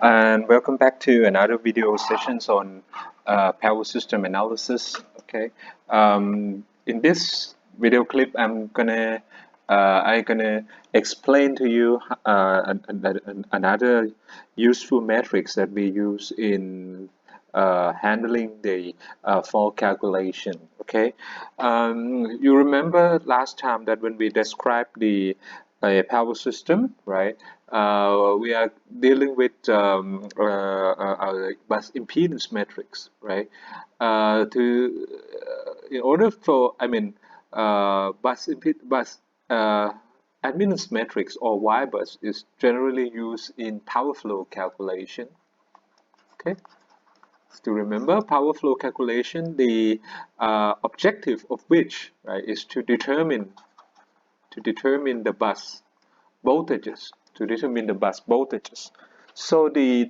And welcome back to another video sessions on power system analysis. Okay, in this video clip, I gonna explain to you another useful metrics that we use in handling the fault calculation. Okay, you remember last time that when we described the a power system, right? We are dealing with bus impedance metrics, right? In order for, bus admittance metrics or Y bus is generally used in power flow calculation. Okay, to remember power flow calculation, the objective of which, right, is to determine the bus voltages, So the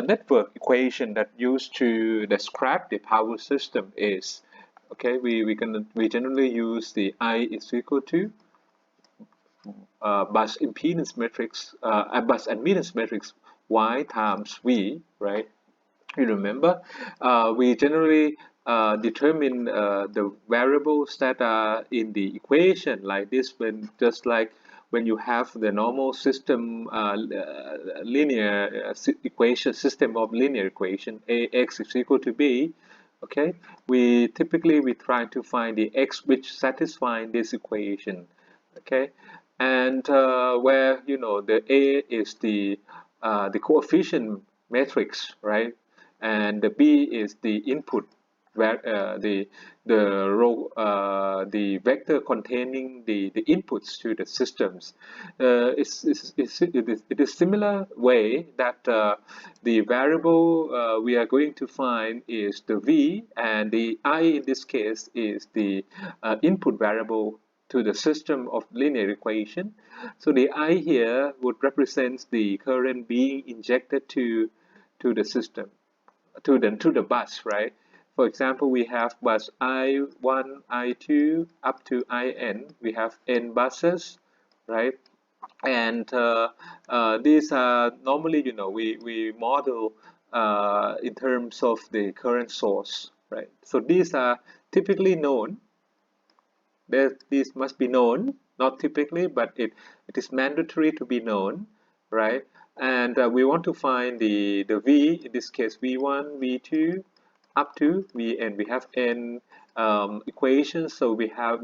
network equation that used to describe the power system is, okay, we generally use the I is equal to bus impedance matrix, bus admittance matrix Y times V, right? You remember, we generally determine the variables that are in the equation like this, when you have the normal system, linear equation, system of linear equation, ax is equal to b. Okay, we try to find the x which satisfy this equation. Okay, and where the a is the coefficient matrix, right? And the B is the input, where the vector containing the inputs to the systems. It is similar way that the variable we are going to find is the V, and the I in this case is the input variable to the system of linear equation. So the I here would represent the current being injected to the system, to the bus, right? For example, we have bus I1, I2 up to IN. We have n buses, right? And these are normally, we model in terms of the current source, right? So these are typically known. These must be known, not typically, but it is mandatory to be known, right? And we want to find the V, in this case V1, V2, up to Vn. We have n equations, so we are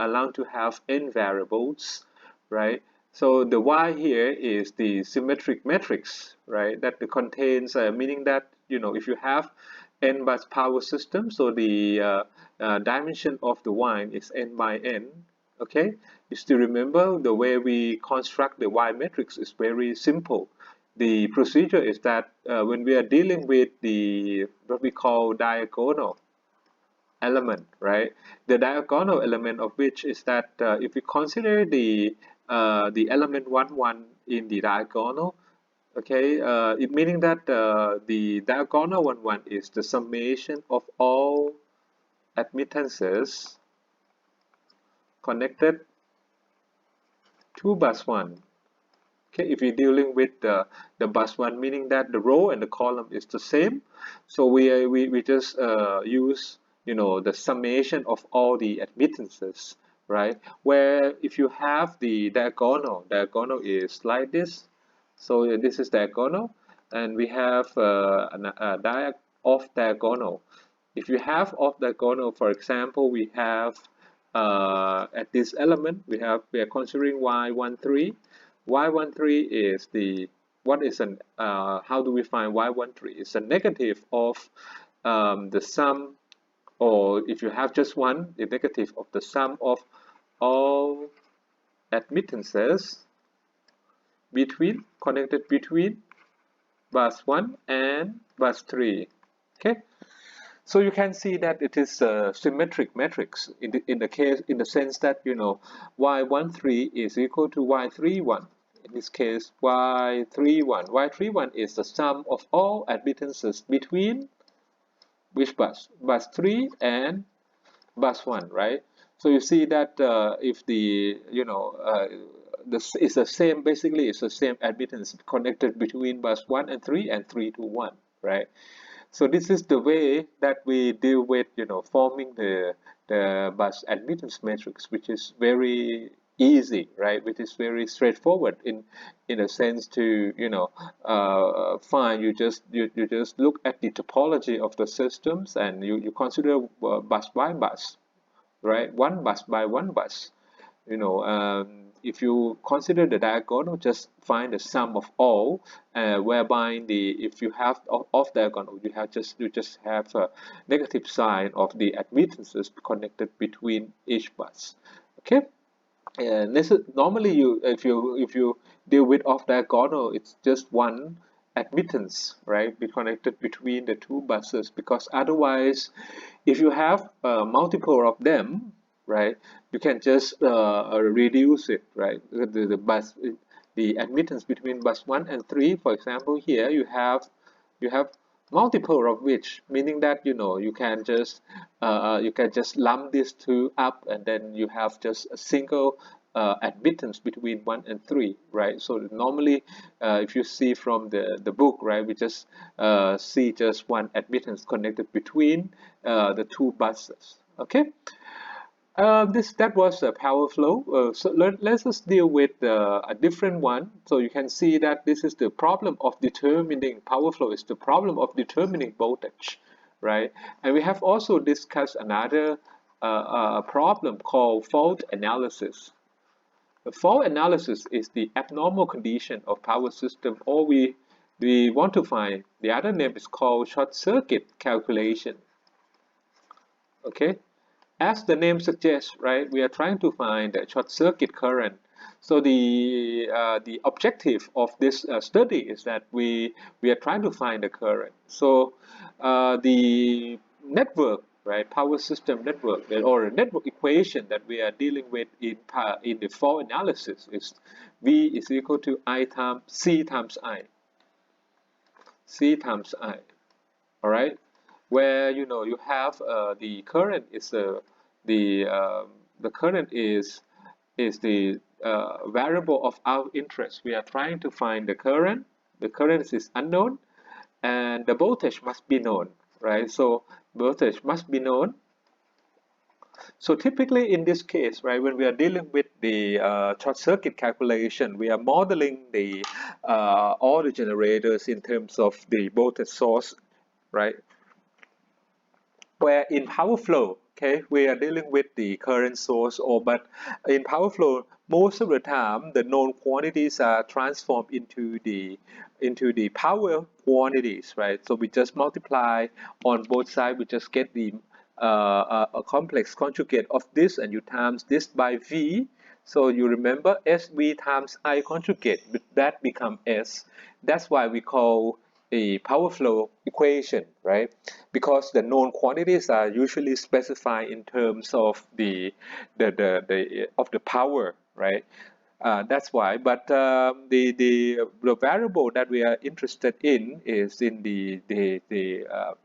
allowed to have n variables, right? So the Y here is the symmetric matrix, right? That contains, meaning that, if you have n bus power system, so the dimension of the Y is n by n. Okay, you still remember the way we construct the Y matrix is very simple. The procedure is that when we are dealing with what we call diagonal element, right? The diagonal element of which is that if we consider the element 1 in the diagonal, okay, it meaning that the diagonal 1 is the summation of all admittances connected to bus 1. Okay, if we're dealing with the bus 1, meaning that the row and the column is the same, so we just use the summation of all the admittances, right? Where if you have the diagonal is like this, so this is diagonal, and we have a off diagonal. If you have off diagonal, for example, we have at this element we are considering y13. Y13 is what is an how do we find y13? It's a negative of the sum, or if you have just one, the negative of the sum of all admittances connected between bus 1 and bus 3. Okay, so you can see that it is a symmetric matrix in the sense that y13 is equal to y31. In this case, y31 is the sum of all admittances between which bus 3 and bus 1, right? So you see that if it's the same, basically it's the same admittance connected between bus 1 and 3 and 3 to 1, right? So this is the way that we deal with, forming the bus admittance matrix, which is very easy, right? Which is very straightforward in a sense to, find. You just look at the topology of the systems, and you consider bus by bus, right? One bus by one bus. If you consider the diagonal, just find the sum of all, whereby if you have off diagonal, you just have a negative sign of the admittances connected between each bus. Okay, and this is normally if you deal with off diagonal, it's just one admittance, right? Be connected between the two buses, because otherwise, if you have multiple of them, right, you can just reduce it, right? The bus, the admittance between bus 1 and 3, for example, here you have multiple of which, meaning that you can just lump these two up, and then you have just a single admittance between 1 and 3, right? So normally, if you see from the book, right, we just see just one admittance connected between the two buses. Okay. That was a power flow. So let's just deal with a different one. So you can see that this is the problem of determining power flow, is the problem of determining voltage, right? And we have also discussed another problem called fault analysis. The fault analysis is the abnormal condition of power system, or we want to find. The other name is called short circuit calculation. Okay. As the name suggests, right, we are trying to find a short circuit current. So the objective of this study is that we are trying to find the current. So the network, right, power system network, or network equation that we are dealing with in the fault analysis is V is equal to I times C times I. C times I. All right, where you have the current is the current is the variable of our interest. We are trying to find the current. The current is unknown, and the voltage must be known, right? So voltage must be known. So typically in this case, right, when we are dealing with the short circuit calculation, we are modeling all the generators in terms of the voltage source, right? Where in power flow, okay, we are dealing with the current source, but in power flow, most of the time the known quantities are transformed into the power quantities, right? So we just multiply on both sides, we just get the a complex conjugate of this, and you times this by V. So you remember SV times I conjugate, that become S. That's why we call a power flow equation, right? Because the known quantities are usually specified in terms of the power, right? That's why. But the variable that we are interested in is in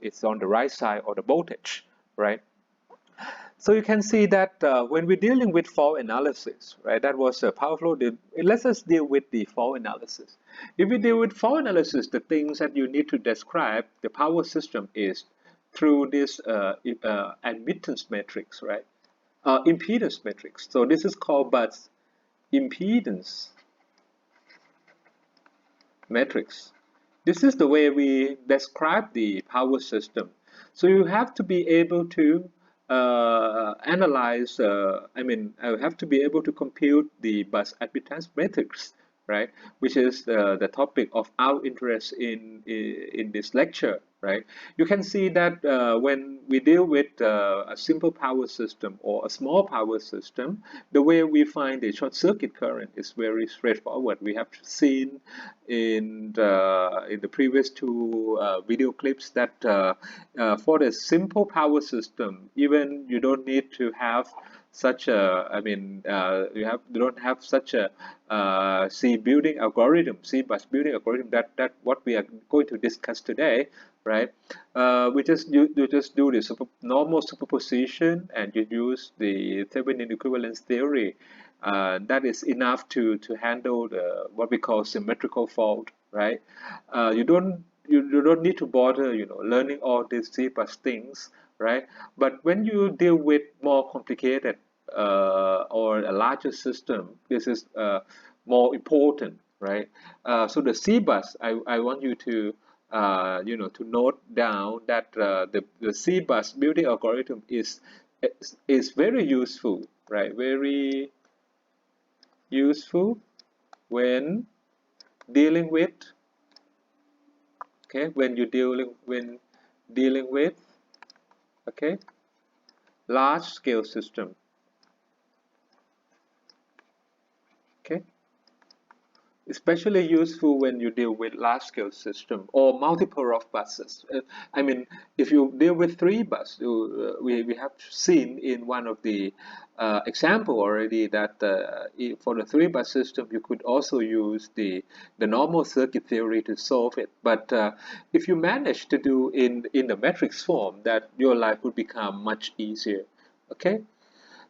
it's on the right side of the voltage, right? So you can see that when we're dealing with fault analysis, right, that was a power flow. Let's just deal with the fault analysis. If we deal with fault analysis, the things that you need to describe the power system is through this admittance matrix, right? Impedance matrix. So this is called bus impedance matrix. This is the way we describe the power system. So you have to be able to analyze, I have to be able to compute the bus admittance matrix, right? Which is the topic of our interest in this lecture, right? You can see that when we deal with a simple power system or a small power system, the way we find the short circuit current is very straightforward. We have seen in the previous two video clips that for the simple power system, even you don't need to have such a, you don't have such a C building algorithm, C bus building algorithm that what we are going to discuss today, right? You just do the normal superposition, and you use the Thevenin equivalence theory That is enough to handle what we call symmetrical fault, right? You don't need to bother, learning all these Zbus things, right? But when you deal with more complicated or a larger system, this is more important, right? So the Zbus, I want you to to note down that the Zbus building algorithm is very useful, right? Very useful when dealing with, okay, when dealing with, okay, large scale system, okay, especially useful when you deal with large scale system or multiple of buses. I mean, if you deal with three bus, we have seen in one of the example already that for the three bus system you could also use the normal circuit theory to solve it. But if you manage to do in the matrix form, that your life would become much easier. Okay.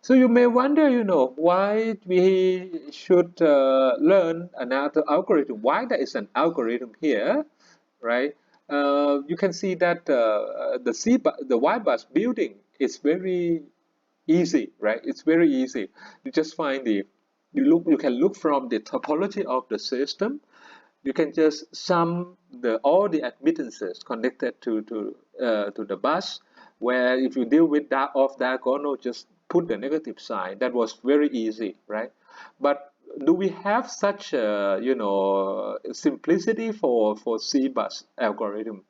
So you may wonder, why we should learn another algorithm. Why there is an algorithm here, right? You can see that the Y bus building is very easy, right? It's very easy. You just find you can look from the topology of the system. You can just sum all the admittances connected to the bus, where if you deal with that off diagonal, just put the negative sign. That was very easy, right? But do we have such simplicity for C bus algorithm?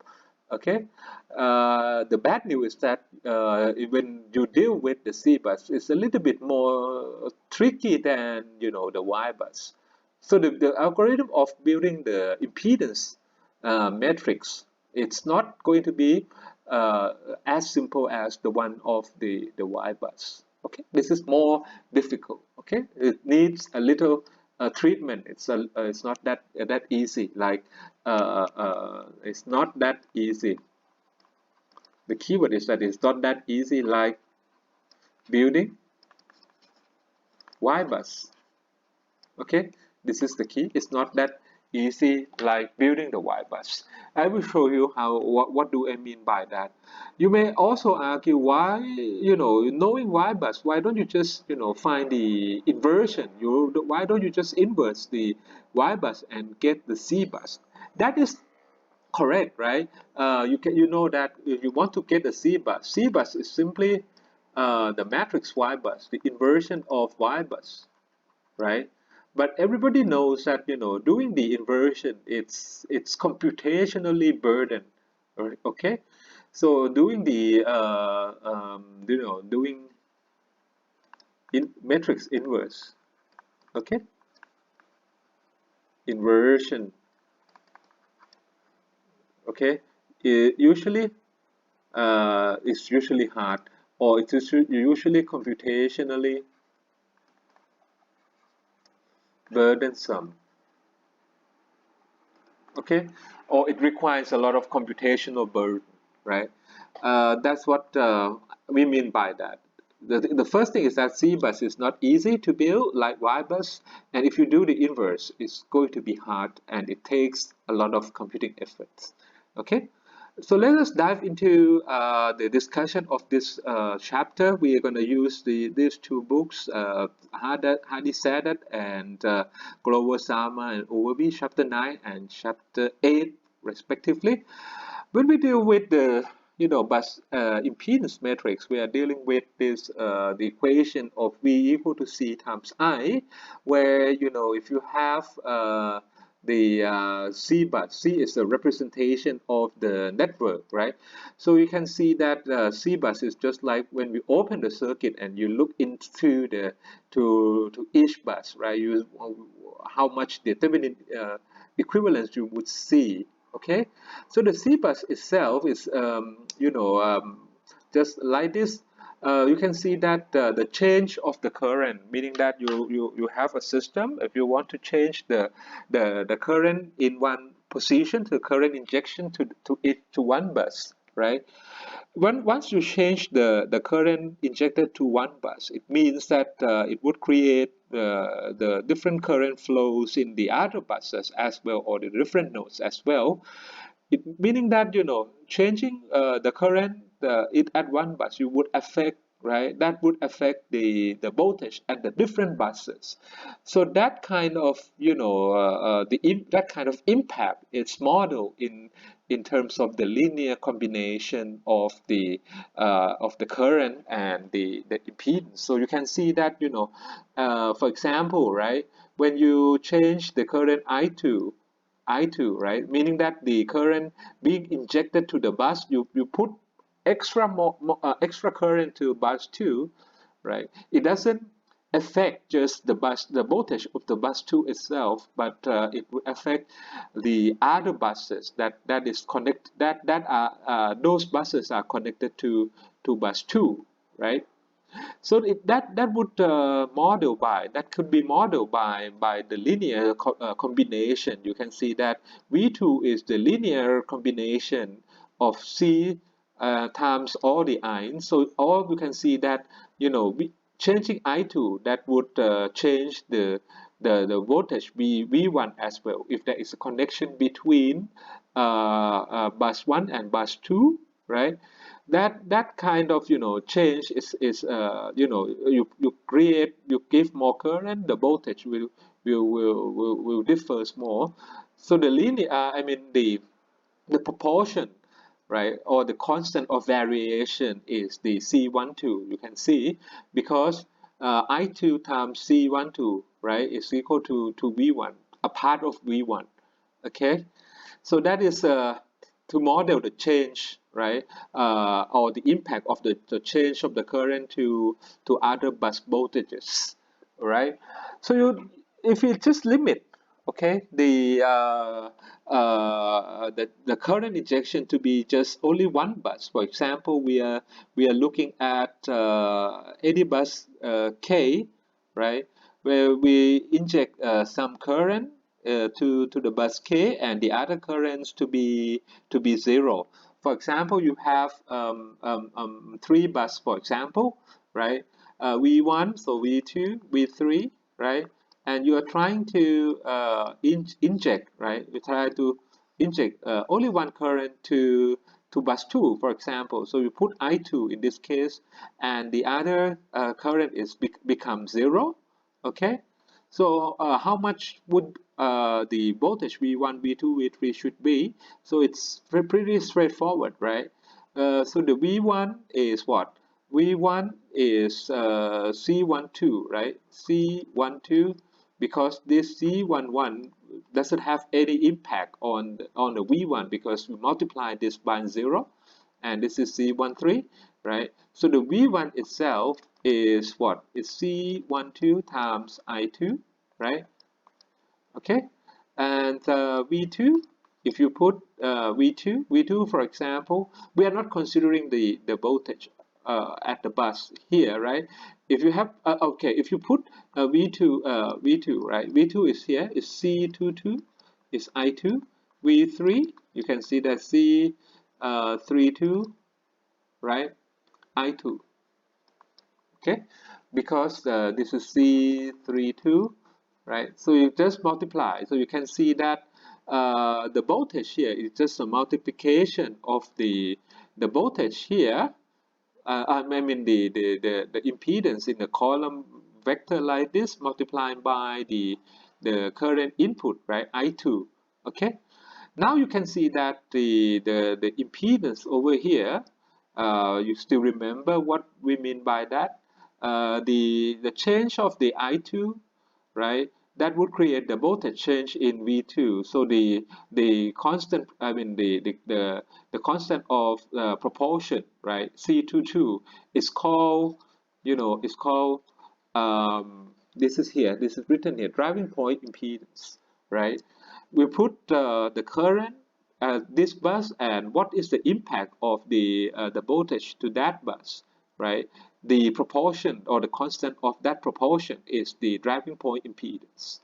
Okay, the bad news is that when you deal with the C bus, it's a little bit more tricky than the Y bus. So the algorithm of building the impedance matrix, it's not going to be as simple as the one of the Y bus. Okay, this is more difficult. Okay, it needs a little treatment. It's not that easy. Like it's not that easy. The keyword is that it's not that easy like building Y bus. Okay, this is the key. It's not that easy like building the Y bus. I will show you what do I mean by that. You may also argue why, knowing Y bus, why don't you just find the inversion? Why don't you just inverse the Y bus and get the C bus? That is correct, right? You know that if you want to get a C bus is simply the matrix Y bus, the inversion of Y bus, right? But everybody knows that doing the inversion, it's computationally burdened, right? Okay, so doing the doing in matrix inverse, okay, inversion, okay, usually it's usually hard, or it's usually computationally burdensome, okay, or it requires a lot of computational burden, right? That's what we mean by that. The first thing is that C bus is not easy to build like Y bus, and if you do the inverse, it's going to be hard and it takes a lot of computing efforts. Okay, so let us dive into the discussion of this chapter. We are going to use these two books, Hadi Sadat and Glover Sama and Overby, chapter 9 and chapter 8, respectively. When we deal with the bus impedance matrix, we are dealing with this the equation of V equal to C times I, where if you have the C bus, C is a representation of the network, right? So you can see that C bus is just like when we open the circuit and you look into the to each bus, right? You how much the Thevenin equivalence you would see. Okay, so the C bus itself is just like this. You can see that the change of the current, meaning that you have a system. If you want to change the current in one position, the current injection to one bus, right? once you change the current injected to one bus, it means that it would create the different current flows in the other buses as well, or the different nodes as well. It meaning that changing the current it at one bus, you would affect, right, that would affect the voltage at the different buses. So that kind of that kind of impact is modeled in terms of the linear combination of the current and the impedance. So you can see that for example, right, when you change the current I2, right? Meaning that the current being injected to the bus, you put extra current to bus 2, right? It doesn't affect just the voltage of the bus 2 itself, but it will affect the other buses that is connect that are those buses are connected to bus 2, right? So that would model by that could be modeled by the linear combination. You can see that V2 is the linear combination of C times all the i's. So all you can see that changing I2, that would change the voltage V1 as well, if there is a connection between bus 1 and bus 2, right? That kind of change is you give more current, the voltage will differs more. So the linear I mean the proportion, right, or the constant of variation is the C12. You can see because I2 times C12, right, is equal to V1, a part of V1. Okay, so that is to model the change, right, or the impact of the change of the current to other bus voltages, right? So if you just limit, okay, the current injection to be just only one bus. For example, we are looking at any bus K, right, where we inject some current to the bus K and the other currents to be zero. For example, you have three bus, for example, right? V1, so V2, V3, right? And you are trying to inject, right? You try to inject only one current to bus 2, for example. So you put I2 in this case, and the other current is become zero, okay? So how much would the voltage V1, V2, V3 should be? So it's pretty straightforward, right? So the V1 is what? V1 is C12, right? C12, because this C11 doesn't have any impact on the V1 because we multiply this by 0, and this is C13, right? So the V1 itself is what? It's C12 times I2, right? Okay, and V2, if you put V2, for example, we are not considering the voltage at the bus here, right? If you have okay, if you put V2, right? V2 is here, is C22, is I2. V3, you can see that C32, right? I2, okay, because this is C32, right? So you just multiply. So you can see that the voltage here is just a multiplication of the voltage here. I mean the impedance in the column vector like this multiplied by the current input, right? I2. Okay. Now you can see that the impedance over here, you still remember what we mean by that? The change of the I2, right? That would create the voltage change in V2. So the constant, I mean the constant of proportion, right? C22 is called, is called this is here. This is written here. Driving point impedance, right? We put the current this bus, and what is the impact of the voltage to that bus, right? The proportion or the constant of that proportion is the driving point impedance,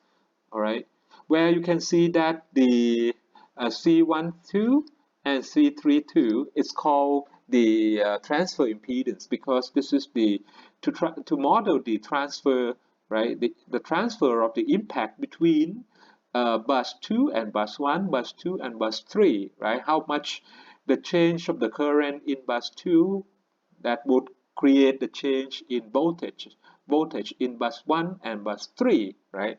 all right? Where you can see that the C12 and C32 is called the transfer impedance, because this is the to model the transfer, right? The transfer of the impact between bus 2 and bus 1, bus 2 and bus 3, right? How much the change of the current in bus 2 that would create the change in voltage in bus 1 and bus 3, right?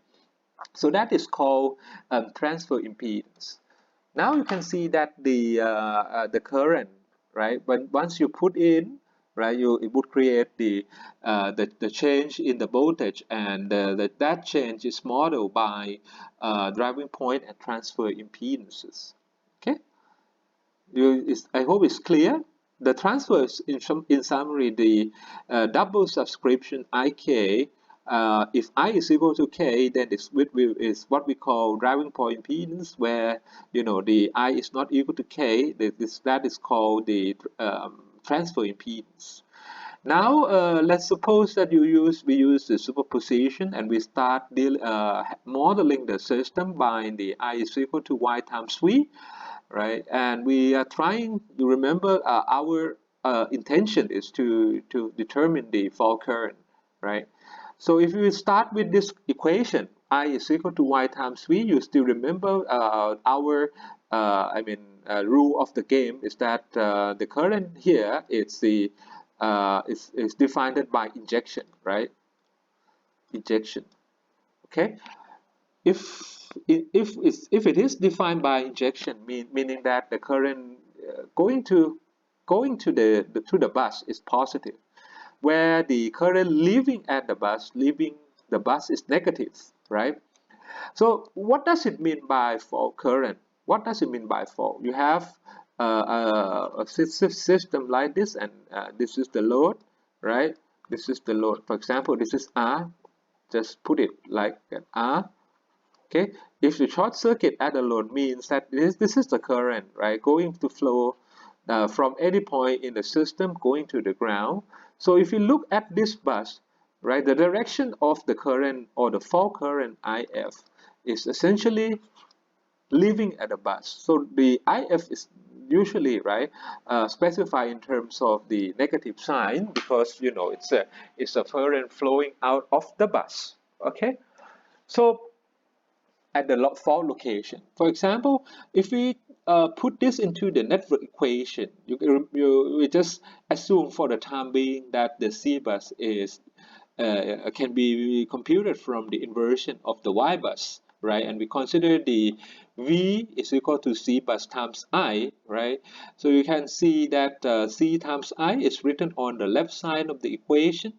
So that is called transfer impedance. Now you can see that the current, right? But once you put in, right, it would create the change in the voltage, and that change is modeled by driving point and transfer impedances. Okay, I hope it's clear. The transfers, in summary, the double subscription IK. If I is equal to K, then is what we call driving point impedance, where the I is not equal to K. That is called the transfer impedance. Now let's suppose that we use the superposition, and we start modeling the system by the I is equal to Y times V, right? And we are trying to remember our intention is to determine the fault current, right? So if you start with this equation, I is equal to Y times V, you still remember our rule of the game is that the current here is defined by injection, right? Injection. Okay. If it is defined by injection, meaning that the current going to the bus is positive, where the current leaving the bus is negative, right? So what does it mean by fault current? What does it mean by fault? You have a system like this, and this is the load, right? This is the load. For example, this is R. Just put it like an R. Okay, if the short circuit at the load, means that this is the current, right, going to flow from any point in the system going to the ground. So if you look at this bus, right, the direction of the current, or the fault current IF, is essentially leaving at the bus. So the IF is usually, right, specified in terms of the negative sign, because it's a current flowing out of the bus. Okay, so at the fault location. For example, if we put this into the network equation, we just assume for the time being that the Zbus can be computed from the inversion of the Y-bus, right? And we consider the V is equal to Zbus times I, right? So you can see that C times I is written on the left side of the equation.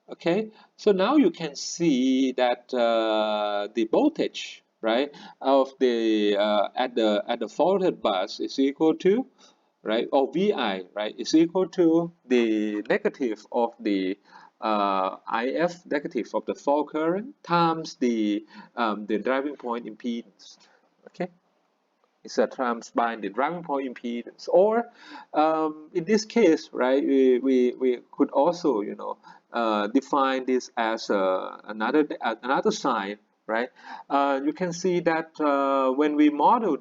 Okay, so now you can see that the voltage, right, of the at the faulted bus is equal to, right, or VI, right, is equal to the negative of the IF, negative of the fault current, times the driving point impedance. Okay, it's a times by the driving point impedance. Or in this case, right, we could also define this as another sign, right? You can see that when we model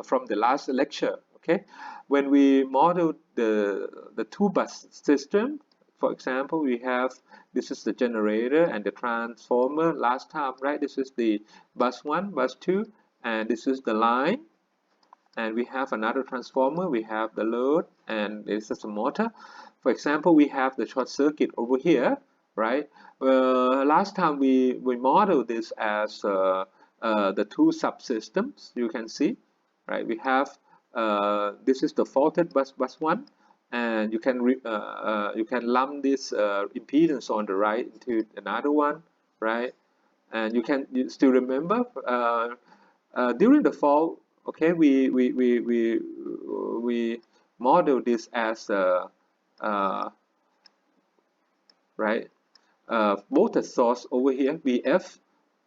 from the last lecture, okay, when we model the two bus system, for example, we have, this is the generator and the transformer last time, right? This is the bus 1, bus 2, and this is the line, and we have another transformer, we have the load, and this is a motor. For example, we have the short circuit over here, right? Last time we modeled this as the two subsystems. You can see, right? We have this is the faulted bus 1, and you can lump this impedance on the right into another one, right? And you still remember during the fault, okay, we model this as right, voltage source over here, VF,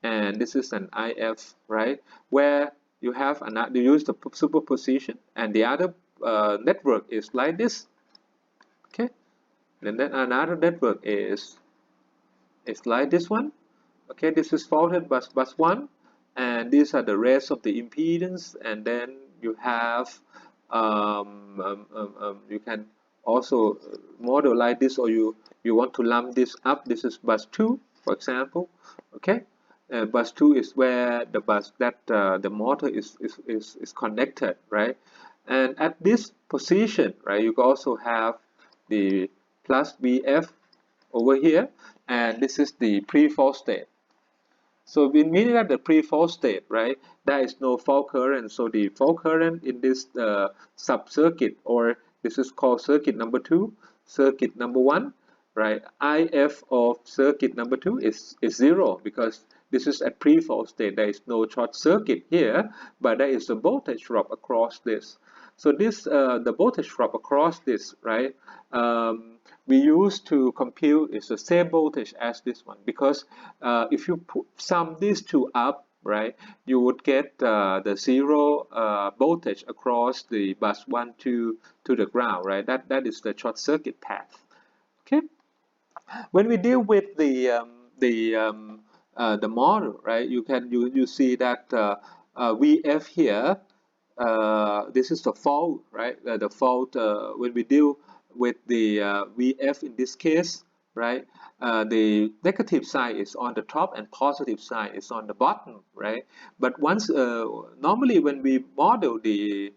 and this is an IF, right, where you have you use the superposition, and the other network is like this. Okay, and then another network is like this one. Okay, this is faulted bus 1, and these are the rest of the impedance, and then you have you can also model like this, or you want to lump this up. This is bus 2, for example. Okay, bus 2 is where the bus that the motor is connected, right? And at this position, right, you can also have the plus VF over here, and this is the pre-fault state. So we mean that the pre-fault state, right, there is no fault current. So the fault current in this sub-circuit, or this is called circuit number 2, circuit number 1, right, IF of circuit number 2 is 0, because this is at pre-fault state. There is no short circuit here, but there is a voltage drop across this. So this the voltage drop across this, right, we use to compute is the same voltage as this one, because if you sum these two up, right, you would get the zero voltage across the bus 1 to the ground, right? That is the short circuit path. Okay, when we deal with the model, right, you see that VF here, this is the fault, right? The fault when we deal with the VF in this case, right? The negative side is on the top and positive side is on the bottom, right? But once normally when we model the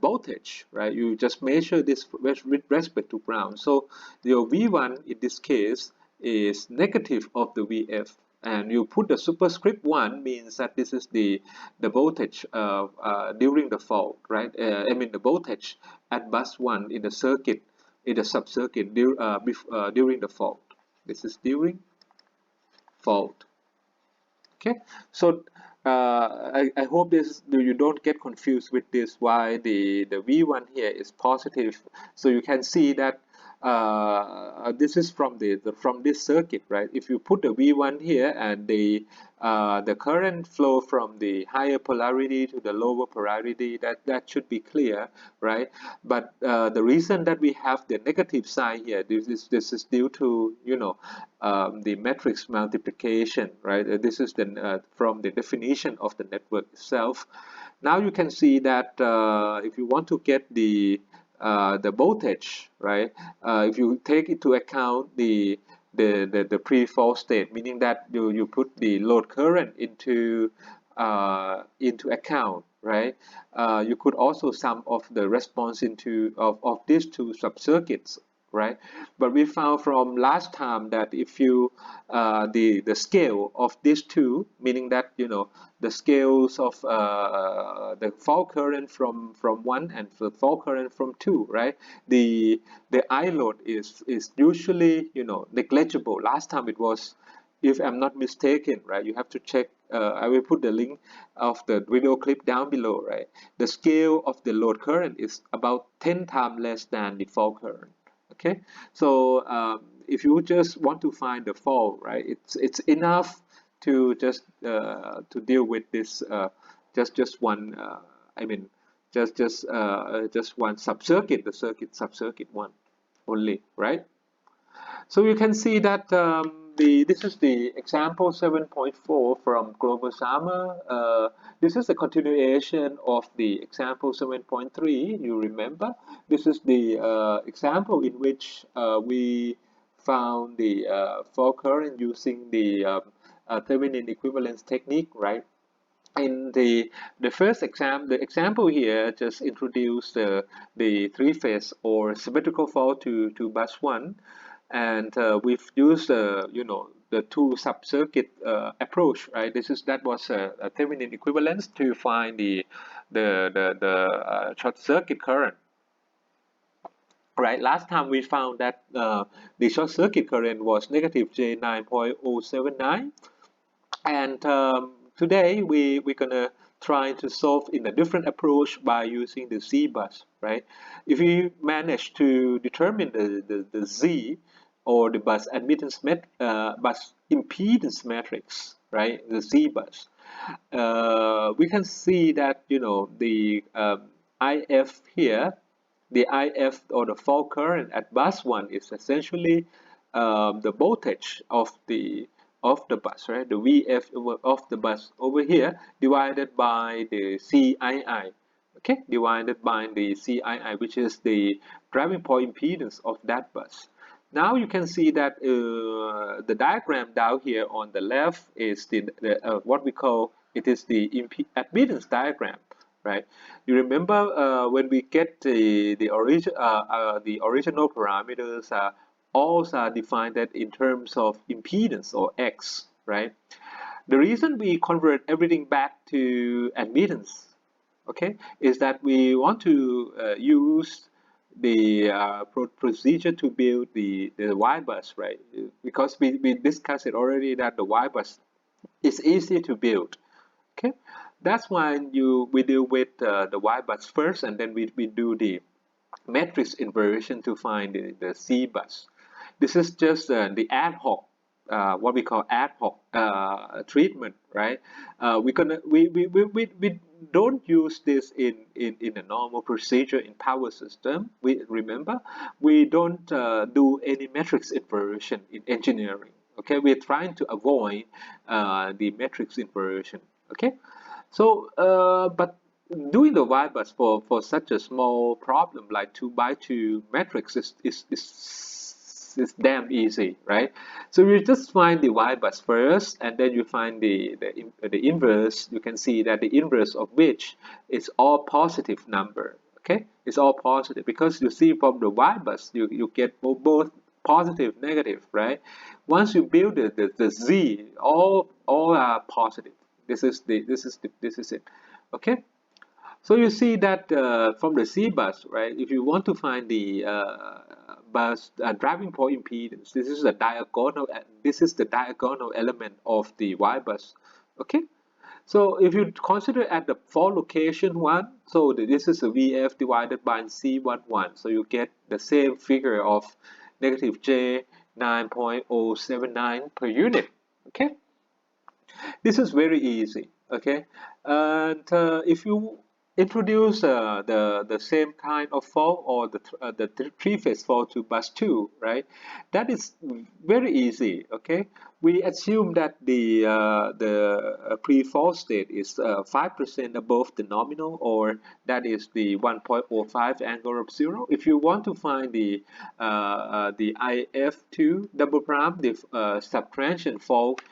voltage, right, you just measure this with respect to ground. So your V1 in this case is negative of the VF, and you put the superscript 1 means that this is the voltage during the fault, right? I mean the voltage at bus 1 in the circuit, in the sub-circuit during the fault. This is during fault. Okay, so I hope this you don't get confused with this, why the V1 here is positive. So you can see that this is from from this circuit, right? If you put the V1 here, and the current flow from the higher polarity to the lower polarity, that should be clear, right? But the reason that we have the negative sign here, this is due to, you know, the matrix multiplication, right? This is from the definition of the network itself. Now you can see that if you want to get the voltage, right? If you take into account the pre-fault state, meaning that you put the load current into account, right? You could also sum of the response of these two sub-circuits, right? But we found from last time that if you the scale of these two, meaning that, you know, the scales of the fault current from 1 and the fault current from 2, right? The I load is usually, you know, negligible. Last time it was, if I'm not mistaken, right? You have to check. I will put the link of the video clip down below, right? The scale of the load current is about 10 times less than the fault current. Okay, so if you just want to find the fault, right, it's enough to just to deal with this just one I mean just one sub-circuit, the sub-circuit one only, right? So you can see that this is the example 7.4 from Global Summer. This is a continuation of the example 7.3. You remember, this is the example in which we found the fault current using the Thevenin equivalence technique, right? In the first example here just introduced the three-phase or symmetrical fault to bus 1, and we've used you know, the two sub-circuit approach, right? That was a Thevenin equivalence to find the short circuit current, right? Last time we found that the short circuit current was negative J9.079, and today we're gonna try to solve in a different approach by using the Zbus, right? If we manage to determine the Z, or the bus admittance bus impedance matrix, right? The Zbus, we can see that, you know, the IF here, the IF or the fault current at bus 1 is essentially the voltage of the bus, right? The VF of the bus over here divided by the CII. okay, divided by the CII, which is the driving point impedance of that bus. Now you can see that the diagram down here on the left is what we call, it is the admittance diagram, right? You remember when we get the original parameters all are defined that in terms of impedance or X, right? The reason we convert everything back to admittance, okay, is that we want to use the procedure to build the Y bus, right? Because we discussed it already that the Y bus is easy to build. Okay, that's why we deal with the Y bus first, and then we do the matrix inversion to find the C bus. This is just the ad hoc, what we call ad hoc treatment, right? We don't use this in a normal procedure in power system. We remember we don't do any matrix inversion in engineering. Okay, we're trying to avoid the matrix inversion. Okay, so but doing the Y bus for such a small problem like 2 by 2 matrix is damn easy, right? So you just find the Y bus first, and then you find the inverse. You can see that the inverse of which is all positive number. Okay, it's all positive because you see from the Y bus you get both positive, negative, right? Once you build the Z, all are positive. This is it. Okay, so you see that from the C bus, right? If you want to find the bus driving point impedance, this is the diagonal element of the Y bus. Okay, so if you consider at the fault location 1, so this is a VF divided by C11, so you get the same figure of negative J 9.079 per unit. Okay, this is very easy. Okay, and if you introduce the same kind of fault or the three-phase fault to bus 2, right? That is very easy. Okay, we assume that the pre-fault state is 5% above the nominal, or that is the 1.05 angle of zero. If you want to find the IF2 double prime, the subtransient fault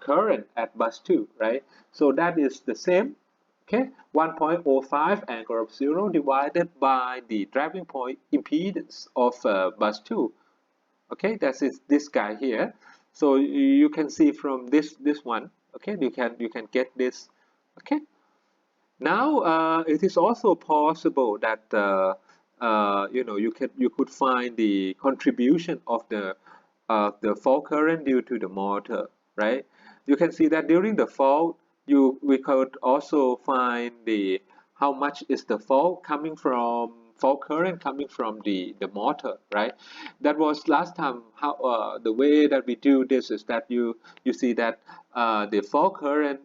current at bus 2, right? So that is the same, okay? 1.05 angle of 0 divided by the driving point impedance of bus 2, okay? That is this guy here. So you can see from this one, okay? You can get this, okay? Now it is also possible that you could find the contribution of the fault current due to the motor, right? You can see that during the fault, we could also find the how much is the fault current coming from the motor, right? That was last time how the way that we do this is that you see that the fault current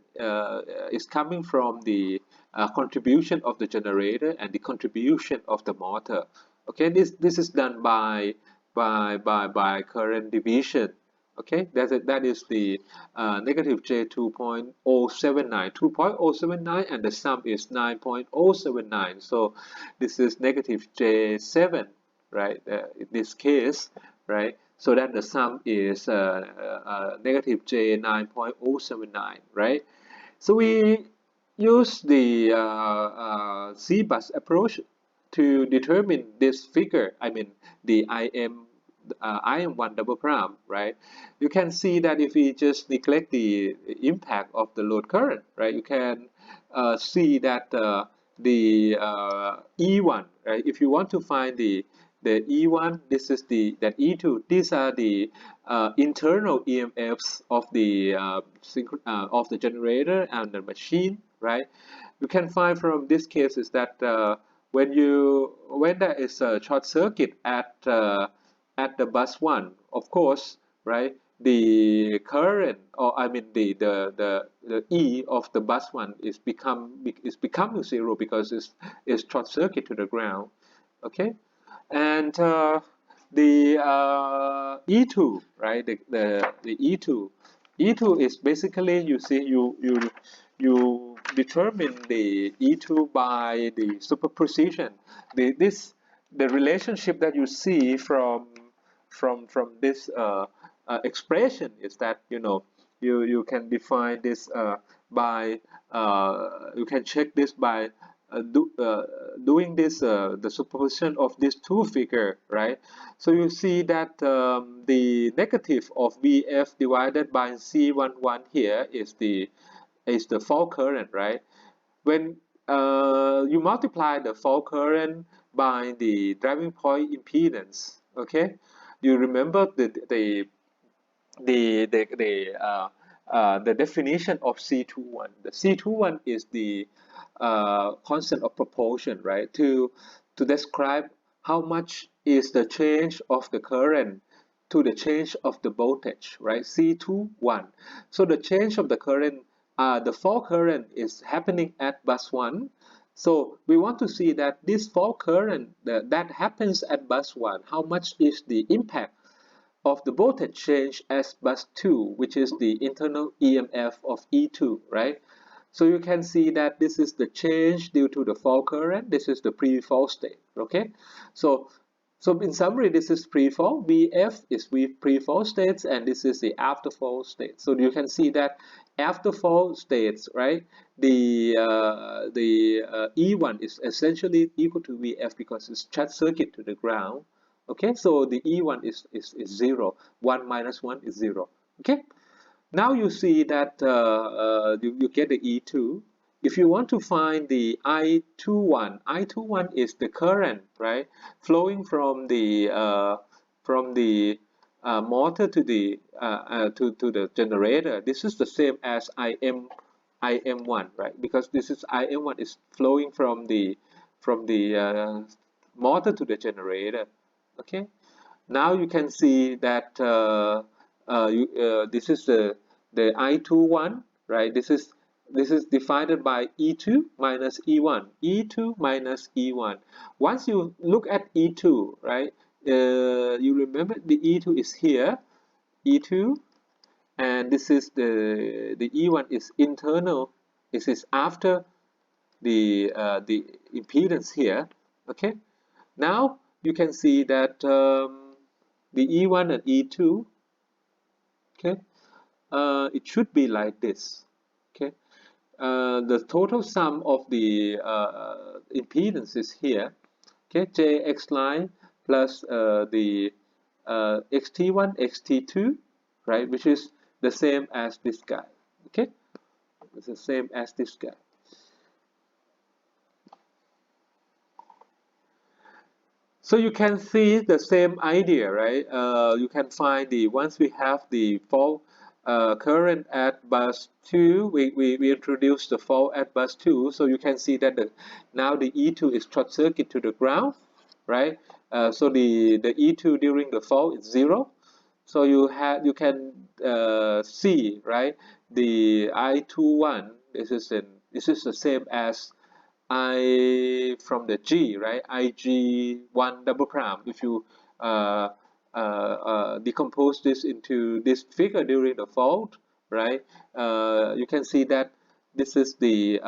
is coming from the contribution of the generator and the contribution of the motor. Okay, this is done by current division. Okay, that is the negative J 2.079, 2.079, and the sum is 9.079. So this is negative J 7, right? In this case, right? So that the sum is negative J 9.079, right? So we use the Zbus approach to determine this figure. I mean the IM1 double prime, right? You can see that if we just neglect the impact of the load current, right? You can see that the E1, right? If you want to find the E1, this is that E2. These are the internal EMFs of the generator and the machine, right? You can find from this case is that when there is a short circuit at the bus 1, of course, right? The current, or I mean the E of the bus 1 is becoming 0 because it's short circuit to the ground. Okay, and the E2, right? The E2 is basically, you see, you determine the E2 by the superposition. The relationship that you see from this expression is that you can define this by you can check this by doing this the superposition of these two figure, right? So you see that the negative of VF divided by C11 here is the fault current, right? When you multiply the fault current by the driving point impedance, okay, you remember the definition of C21. The C21 is the constant of proportion, right? To describe how much is the change of the current to the change of the voltage, right? C21. So the change of the current, the fault current is happening at bus 1. So we want to see that this fault current that happens at bus 1, how much is the impact of the voltage change as bus 2, which is the internal EMF of E2, right? So you can see that this is the change due to the fault current. This is the pre-fault state, okay? So, so in summary, this is pre-fault. VF is with pre-fault states, and this is the after-fault state. So you can see that after-fault states, right? The E1 is essentially equal to VF because it's short circuit to the ground. Okay, so the E1 is 0. 1 minus 1 is 0. Okay, now you see that you get the E2. If you want to find the I21, I21 is the current, right, flowing from the motor to the to the generator. This is the same as IM1, right? Because this is IM1 is flowing from the motor to the generator. Okay, now you can see that this is the I21, right? This is divided by E2 minus E1, E2 minus E1. Once you look at E2, right, you remember the E2 is here, E2, and this is the E1 is internal. This is after the impedance here. Okay, now you can see that the E1 and E2, okay, it should be like this. Okay, the total sum of the impedance is here. Okay, JX line plus the XT1, XT2, right, which is the same as this guy. Okay, it's the same as this guy. So you can see the same idea, right? You can find once we have the fault current at bus 2, we introduce the fault at bus 2. So you can see that now the E2 is short circuit to the ground, right? So the E2 during the fault is 0. So you can see, right, the I21, this is the same as I from the G, right? IG1 double prime. If you decompose this into this figure during the fault, right? You can see that this is the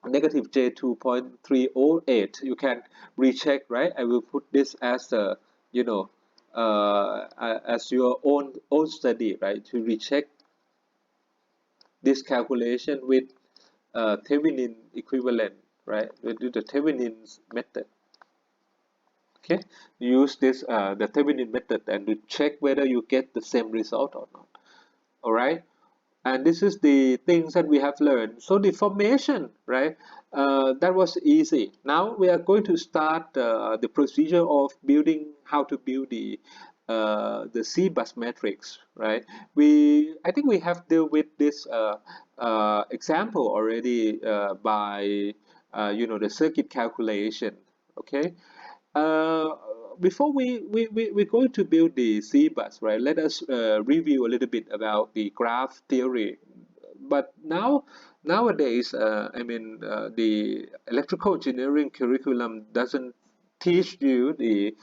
negative J2.308. You can recheck, right? I will put this as a, as your own study, right? To recheck this calculation with Thevenin equivalent, right? We do the Thevenin's method. Okay, use this the Thevenin method and to check whether you get the same result or not. All right, and this is the things that we have learned. So the formation, right? That was easy. Now we are going to start the procedure of building how to build the Zbus matrix, right? I think we have dealt with this example already by the circuit calculation. Okay. Uh, Before we're going to build the Zbus, right? Let us review a little bit about the graph theory. But nowadays, the electrical engineering curriculum doesn't teach you the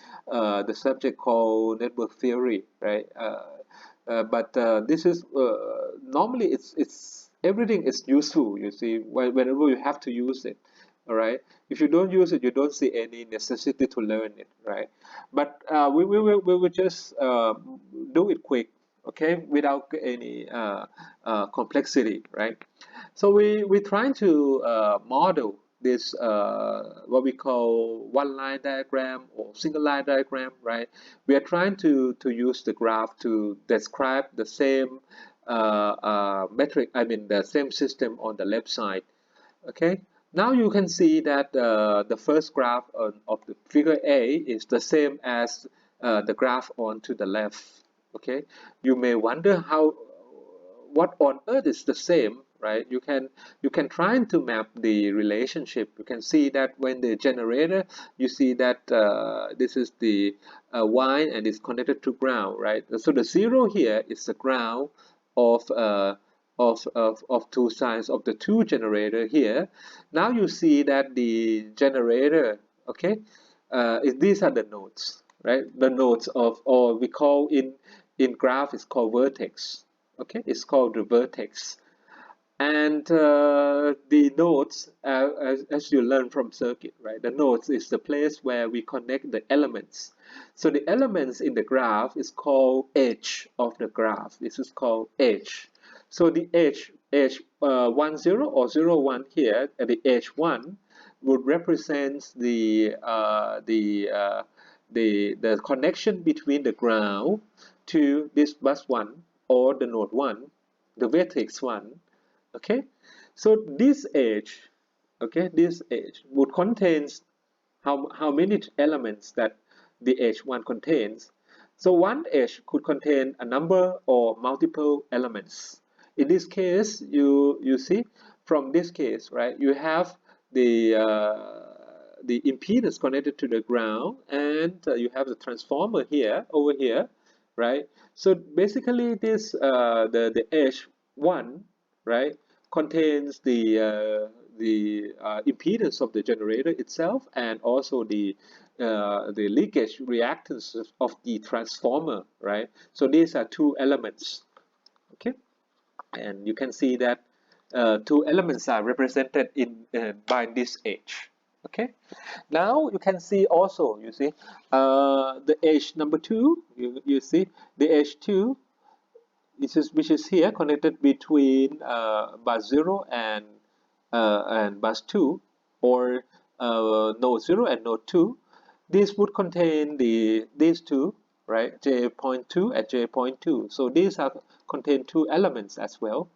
subject called network theory, right? But this is normally it's everything is useful, you see, whenever you have to use it. All right, if you don't use it, you don't see any necessity to learn it, right? But we will just do it quick, okay, without any complexity, right? So we're trying to model this what we call one line diagram or single line diagram, right? We are trying to use the graph to describe the same metric, I mean the same system on the left side. Okay, now you can see that the first graph of the figure A is the same as the graph on to the left. Okay, you may wonder how, what on earth is the same, right? You can try to map the relationship. You can see that when the generator, you see that this is the y and it's connected to ground, right? So the zero here is the ground of two sides of the two generator here. Now you see that the generator, okay, these are the nodes, right? The nodes of, or we call in graph is called vertex. Okay, it's called the vertex. And the nodes, as you learn from circuit, right? The nodes is the place where we connect the elements. So the elements in the graph is called edge of the graph. This is called edge. So the edge 1 0 or 0 1 here, at the edge 1 would represent the connection between the ground to this bus 1 or the node 1, the vertex 1. Okay, so this edge, okay, this edge would contains how many elements that the edge one contains. So one edge could contain a number or multiple elements. In this case, you see, from this case, right, you have the impedance connected to the ground, and you have the transformer here over here, right? So basically, this the edge one, right, contains the impedance of the generator itself, and also the leakage reactance of the transformer, right? So these are two elements, okay, and you can see that two elements are represented in by this edge. Okay, now you can see also, you see, the edge number two, you see the edge two, which is here connected between bus 0 and bus 2, or node 0 and node 2. This would contain these two, right, j.2 and j.2. So these are contain two elements as well.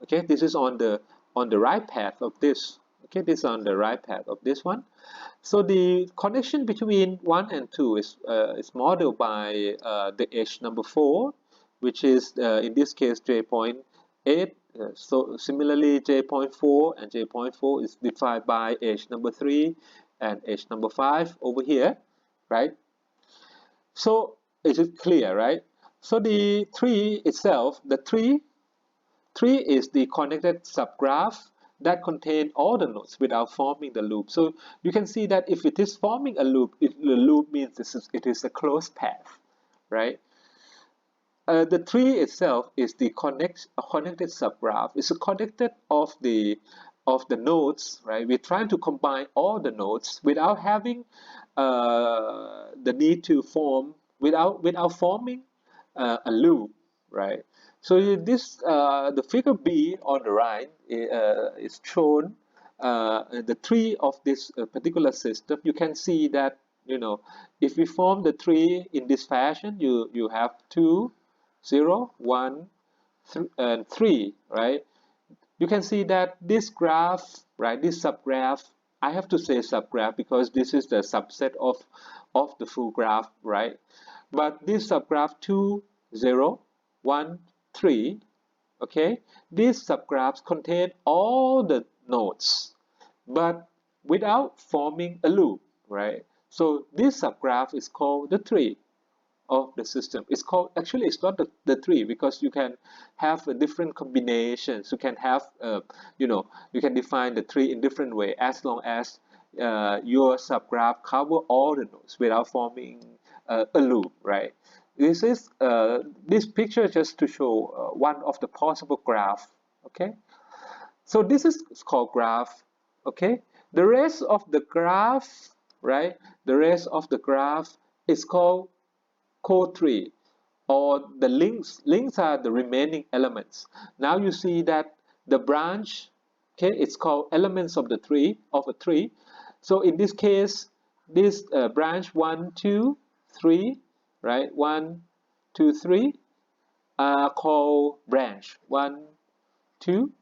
Okay, this is on the right path of this. Okay, this is on the right path of this one. So the connection between 1 and 2 is modeled by the edge number 4, which is in this case j.8. So similarly, j.4 and j.4 is defined by edge number 3 and edge number 5 over here, right? So it is clear, right? So the tree itself, the tree is the connected subgraph that contain all the nodes without forming the loop. So you can see that if it is forming a loop, the loop means it is a closed path, right? The tree itself is the connected subgraph. It's a connected of the nodes, right? We're trying to combine all the nodes without having the need to form, without forming a loop, right? So this the figure B on the right is shown the tree of this particular system. You can see that, you know, if we form the tree in this fashion, you have 2, 0, 1, and 3, right? You can see that this graph, right, this subgraph, I have to say subgraph because this is the subset of the full graph, right? But this subgraph 2, 0, 1, 3, okay, these subgraphs contain all the nodes, but without forming a loop, right? So this subgraph is called the tree of the system. It's called, actually it's not the tree, because you can have different combinations. You can have you know, you can define the tree in different way, as long as your subgraph cover all the nodes without forming a loop, right? This is this picture just to show one of the possible graph, Okay, so this is called graph. Okay, the rest of the graph, right? The rest of the graph is called core tree, or the links. Links are the remaining elements. Now you see that the branch, okay, it's called elements of the tree, of a tree. So in this case, this branch 1 2 3, right, 1 2 3 are called branch 1 2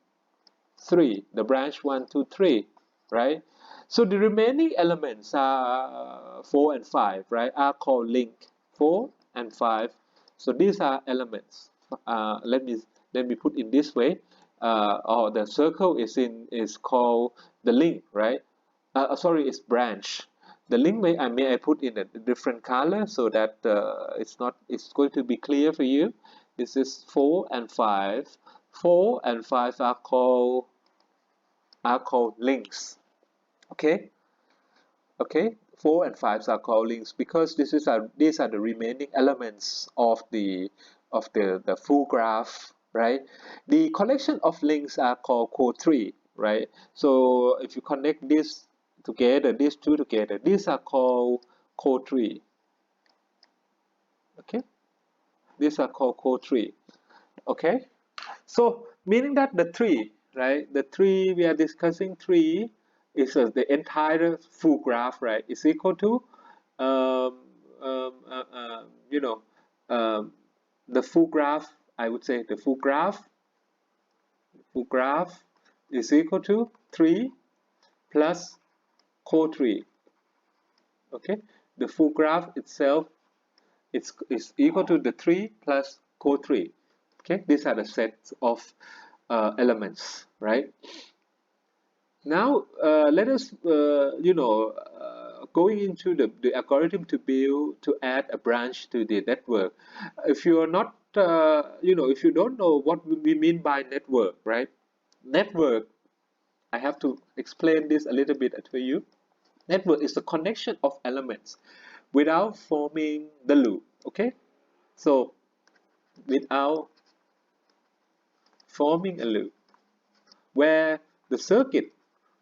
3, the branch 1 2 3, right? So the remaining elements are 4 and 5, right, are called link 4 and 5. So these are elements. Let me put in this way, or the circle is called the link, right? Sorry, it's branch. The link may I put in a different color so that it's going to be clear for you. This is 4 and 5. 4 and 5 are called links. Okay, okay. 4 and 5 are called links because these are the remaining elements of the full graph, right? The collection of links are called core tree, right? So if you connect this together, these two together, these are called core tree. Okay, these are called core tree. Okay, so meaning that the tree, right? The tree we are discussing, tree is the entire full graph, right? Is equal to um, um, uh, uh, you know um, the full graph. I would say the full graph is equal to 3 plus core tree. Okay, the full graph itself is equal to the 3 plus core tree. Okay, these are the sets of elements, right? Now let us going into the algorithm to build to add a branch to the network. If you are not if you don't know what we mean by network, right? Network, I have to explain this a little bit to you. Network is the connection of elements without forming the loop. Okay, so without forming a loop, where the circuit,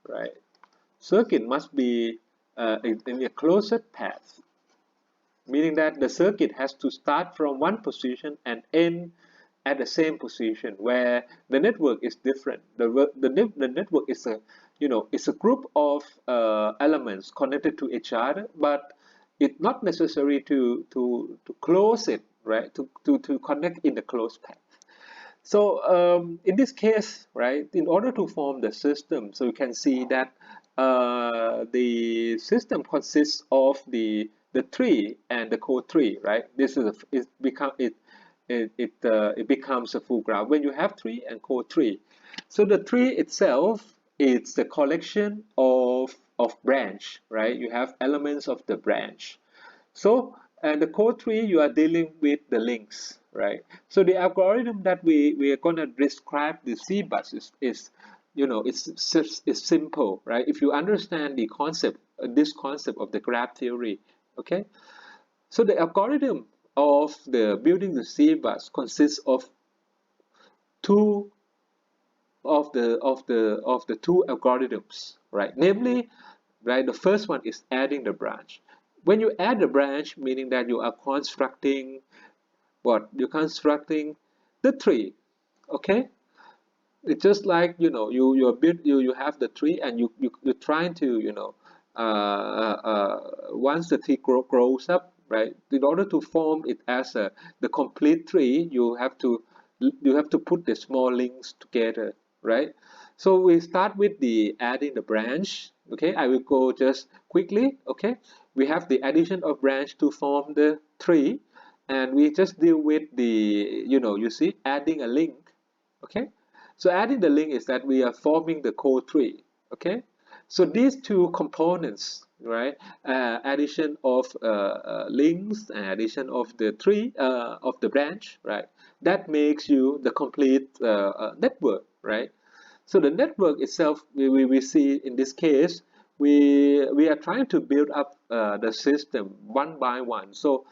right? Circuit must be in a closed path, meaning that the circuit has to start from one position and end at the same position. Where the network is different. The network is a group of elements connected to each other, but it's not necessary to close it, right? To connect in the closed path. So in this case, right, in order to form the system, so you can see that the system consists of the tree and the core tree, right? This is it becomes a full graph when you have tree and core tree. So the tree itself is the collection of branch, right? You have elements of the branch. So, and the core tree, you are dealing with the links, right? So the algorithm that we are going to describe the Zbus is it's simple, right? If you understand the concept, this concept of the graph theory, okay? So the algorithm of the building the Zbus consists of two of the two algorithms, right? Namely, right, the first one is adding the branch. When you add the branch, meaning that you are constructing what? You're constructing the tree. Okay, it's just like you have the tree and you're trying to once the tree grows up, right? In order to form it as the complete tree, you have to put the small links together, right? So we start with the adding the branch. Okay, I will go just quickly. Okay, we have the addition of branch to form the tree, and we just deal with the you see adding a link. Okay, so adding the link is that we are forming the core tree. Okay, so these two components, right? Addition of links and addition of the tree of the branch, right? That makes you the complete network, right? So the network itself, we see in this case, we are trying to build up the system one by one. So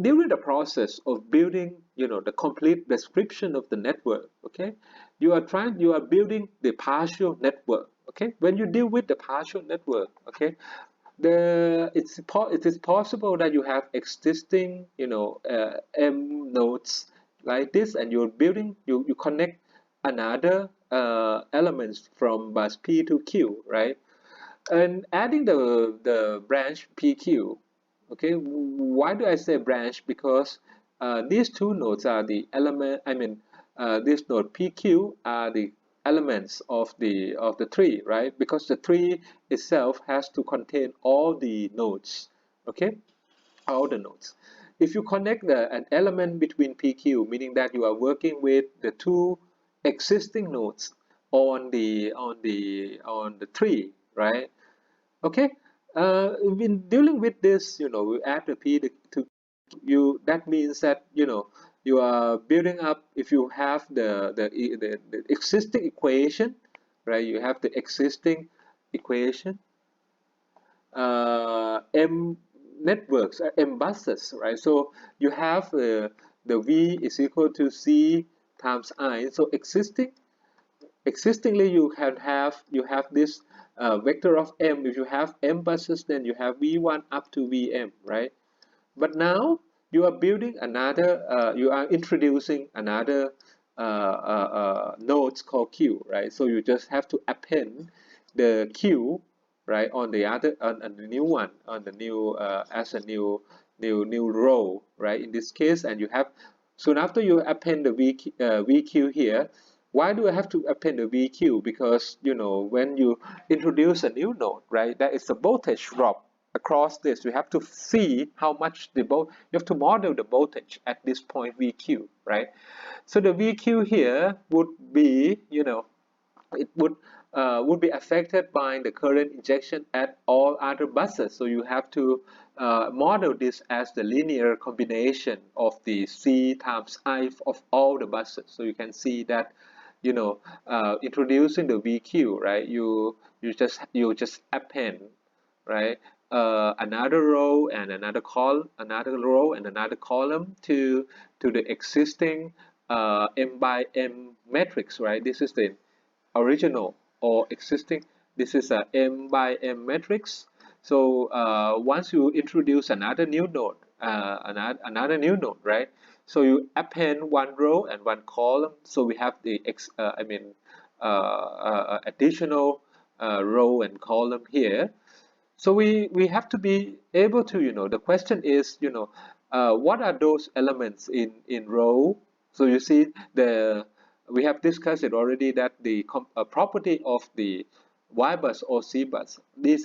during the process of building, the complete description of the network, okay, you are building the partial network, okay. When you deal with the partial network, okay, it is possible that you have existing, m nodes like this, and you're building, you connect another elements from bus p to q, right? And adding the branch PQ, okay, why do I say branch? Because these two nodes are the element, this node PQ are the elements of the tree, right? Because the tree itself has to contain all the nodes, okay, all the nodes. If you connect an element between PQ, meaning that you are working with the two existing nodes on the tree, right? Okay, in dealing with this, we add the p to you. That means that you are building up. If you have the existing equation, right? You have the existing equation, m networks, m buses, right? So you have the v is equal to c times I. So existingly you have this vector of m. If you have m buses, then you have v1 up to vm, right? But now you are building another, you are introducing another nodes called q, right? So you just have to append the q, right, on the other, on the new one, on the new as a new row, right, in this case. And you have, soon after you append the vq here. Why do I have to append the vq? Because when you introduce a new node, right, that is a voltage drop across this. You have to see how much you have to model the voltage at this point vq, right? So the vq here would be, it would be affected by the current injection at all other buses. So you have to model this as the linear combination of the C times I of all the buses. So you can see that, introducing the VQ, right? You just append, right? Another row and another row and another column to the existing m by m matrix, right? This is the original or existing. This is a m by m matrix. So once you introduce another new node, another new node, right? So you append one row and one column. So we have the additional row and column here. So we have to be able to, the question is, what are those elements in row? So you see, we have discussed it already, that the property of the Y bus or C bus, these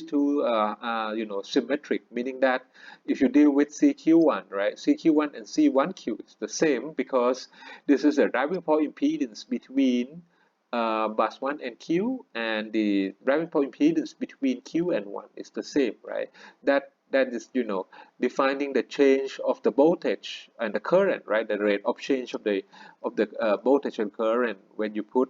two are, symmetric, meaning that if you deal with CQ1, right, CQ1 and C1Q is the same, because this is a driving point impedance between bus 1 and Q, and the driving point impedance between Q and 1 is the same, right? That is, defining the change of the voltage and the current, right? The rate of change of the voltage and current when you put,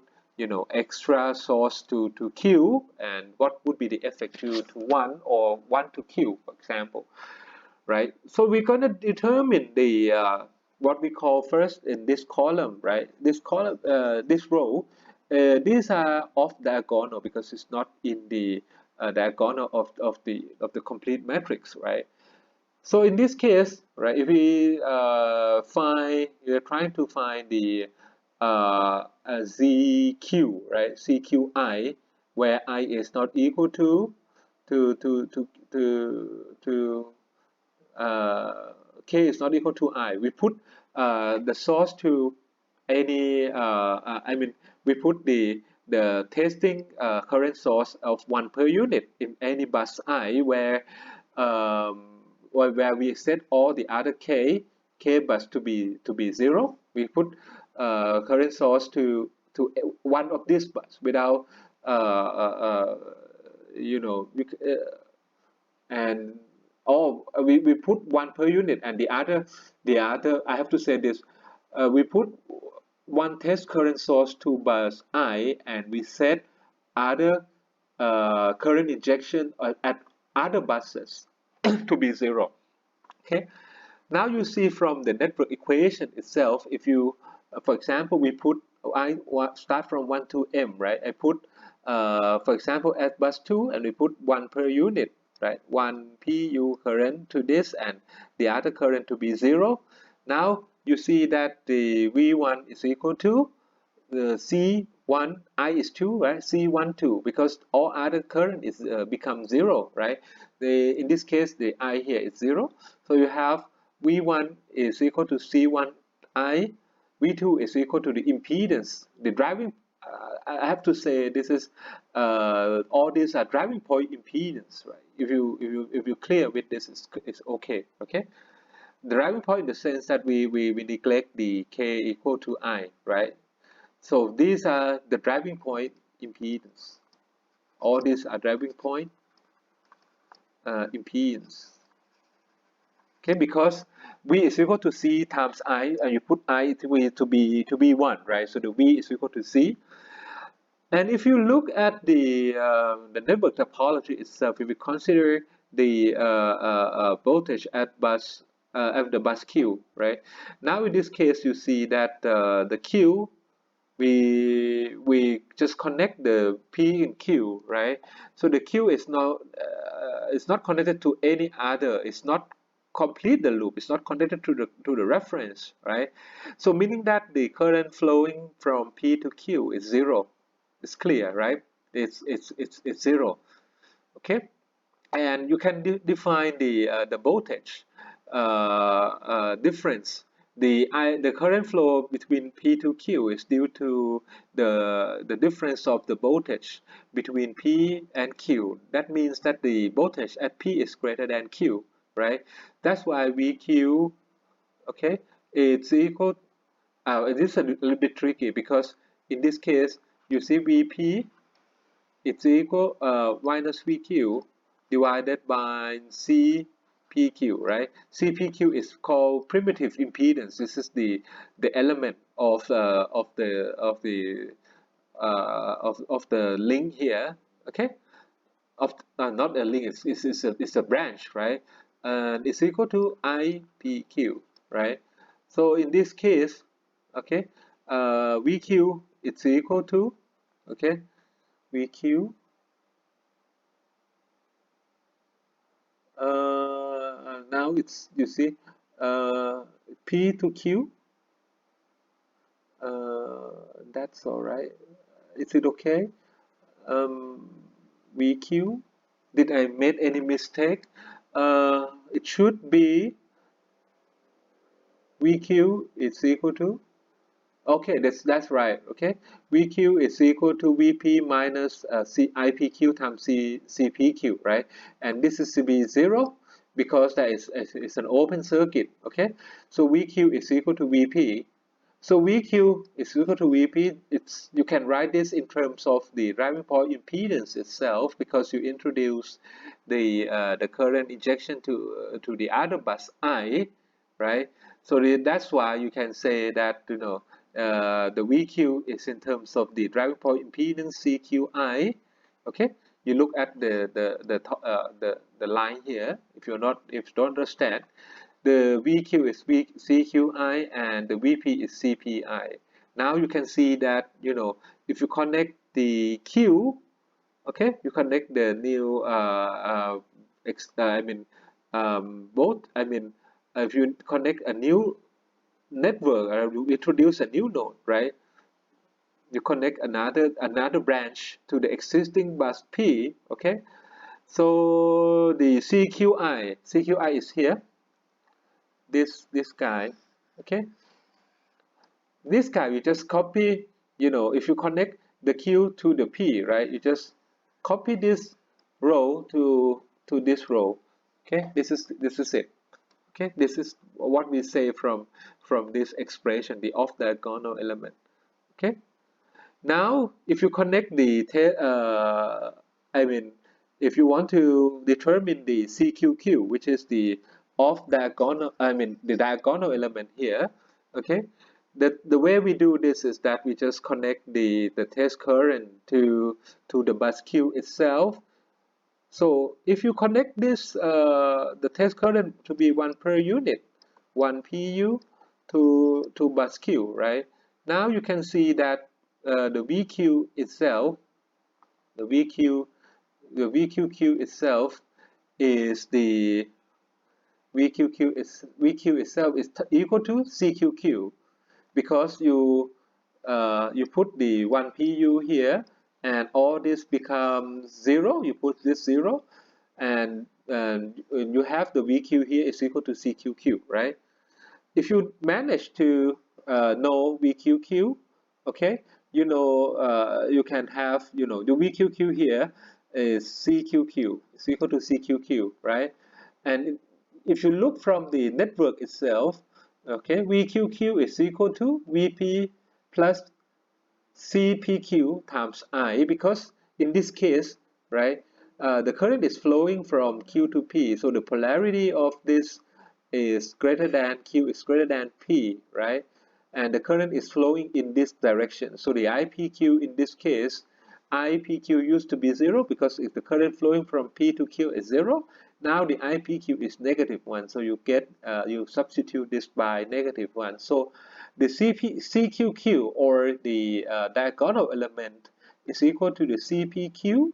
extra source to Q, and what would be the effect to 1 or 1 to Q, for example, right? So we're going to determine the what we call first in this column, right? This column, this row, these are off diagonal because it's not in the diagonal of the complete matrix, right? So in this case, right, if we we're trying to find the ZQ, right, CQI, where I is not equal to to to to k is not equal to I. We put the source to any, we put the testing current source of 1 per unit in any bus I, where we set all the other k bus to be 0. We put current source to one of these bus without you know we, and we put 1 per unit, and the other I have to say this, we put one test current source to bus I, and we set other current injection at other buses to be 0. Okay, Now you see from the network equation itself, if you, for example, we put, I start from 1 to m, right? I put, for example, at bus 2, and we put 1 per unit, right? 1 pu current to this, and the other current to be 0. Now you see that the V1 is equal to the C1, I is 2, right? C1, 2, because all other current is become 0, right? In this case, the I here is 0. So you have V1 is equal to C1 I, V2 is equal to the impedance. The driving, I have to say this is, all these are driving point impedance, right? If you clear with this, it's okay, okay? The driving point in the sense that we neglect the K equal to I, right? So these are the driving point impedance. All these are driving point impedance. Okay, because V is equal to C times I, and you put I to be 1, right? So the V is equal to C. And if you look at the network topology itself, if we consider the voltage at the bus Q, right? Now in this case, you see that the Q, we just connect the P and Q, right? So the Q is not it's not connected to any other. It's not complete the loop. It's not connected to the reference, right? So meaning that the current flowing from P to Q is 0. It's clear, right? It's 0. Okay, and you can define the voltage difference. The current flow between P to Q is due to the difference of the voltage between P and Q. That means that the voltage at P is greater than Q, right? That's why VQ, okay, it's equal. It is a little bit tricky because in this case, you see VP, it's equal minus VQ divided by CPQ, right? CPQ is called primitive impedance. This is the element of the link here, okay? Not a link, it's a branch, right? And it's equal to IPQ, right? So in this case, okay, VQ it's equal to, okay, VQ, now it's, you see, P to Q, that's all right. Is it okay? VQ, did I make any mistake? It should be VQ is equal to, okay, that's right. Okay, VQ is equal to VP minus IPQ times CPQ, right? And this is to be 0 because that is an open circuit. Okay, so VQ is equal to VP. So VQ is equal to VP. You can write this in terms of the driving point impedance itself because you introduce the current injection to the other bus I, right? So that's why you can say that, you know, the VQ is in terms of the driving point impedance CQI. Okay, you look at the line here. If you don't understand, the VQ is CQI and the VP is CPI. Now you can see that, you know, if you connect the Q, okay, you connect the new both, if you connect a new network, or you introduce a new node, right? You connect another branch to the existing bus P, okay? So the CQI is here, this guy, okay? This guy you just copy, you know, if you connect the Q to the P, right? You just copy this row to this row, okay? This is it. Okay, this is what we say from this expression, the off diagonal element. Okay, now if you connect if you want to determine the CQQ, which is the off diagonal, the diagonal element here. Okay, the way we do this is that we just connect the test current to the bus Q itself. So if you connect this the test current to be 1 per unit, 1 pu to bus q, right? Now you can see that the vq itself, the vq the vqqq itself is the vq itself is equal to cqq, because you put the 1 pu here and all this becomes 0. You put this 0 and you have the vq here is equal to cqq, right? If you manage to know VQQ, okay, you can have, the VQQ here is CQQ, is equal to CQQ, right? And if you look from the network itself, okay, VQQ is equal to VP plus CPQ times I, because in this case, right, the current is flowing from Q to P, so the polarity of this is greater than Q is greater than P, right? And the current is flowing in this direction. So the IPQ in this case, IPQ used to be 0 because if the current flowing from P to Q is 0, now the IPQ is negative 1. So you get, you substitute this by negative 1. So the CQQ, or the diagonal element, is equal to the CPQ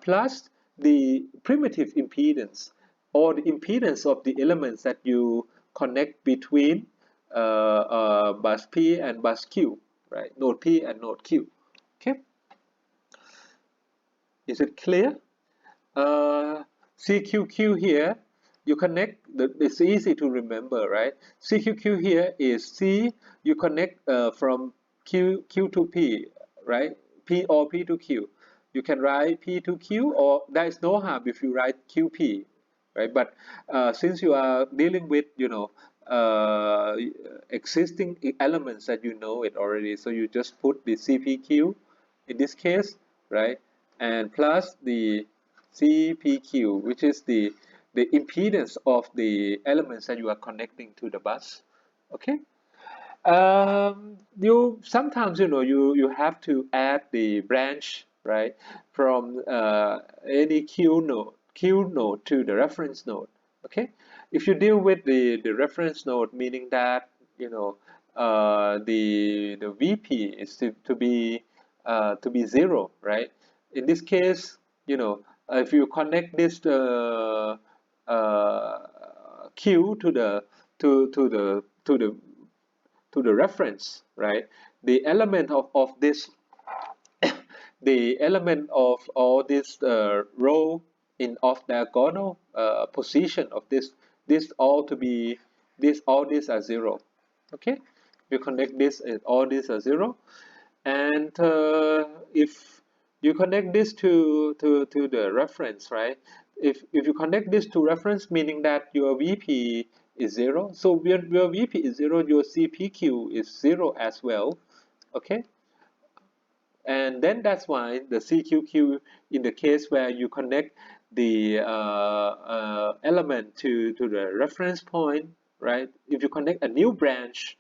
plus the primitive impedance, or the impedance of the elements that you connect between bus P and bus Q, right? Node P and node Q. Okay, is it clear? CQQ here, you connect, it's easy to remember, right? CQQ here is C, you connect from Q to P, right? P or P to Q. You can write P to Q, or there is no harm if you write QP, right? But since you are dealing with, uh, existing elements that you know it already, so you just put the CPQ in this case, right? And plus the CPQ, which is the impedance of the elements that you are connecting to the bus. Okay. You sometimes, you have to add the branch, right, from any Q node to the reference node. Okay. If you deal with the reference node, meaning that, the VP is to be 0, right? In this case, if you connect this Q to the to the reference, right? The element of this, the element of all this row in of diagonal position of this all to be all these are 0. Okay, you connect this and all these are 0, and if you connect this to the reference, right? If you connect this to reference, meaning that your VP is 0, so when your VP is 0, your CPQ is 0 as well. Okay, and then that's why the CQQ, in the case where you connect the element to the reference point, right? If you connect a new branch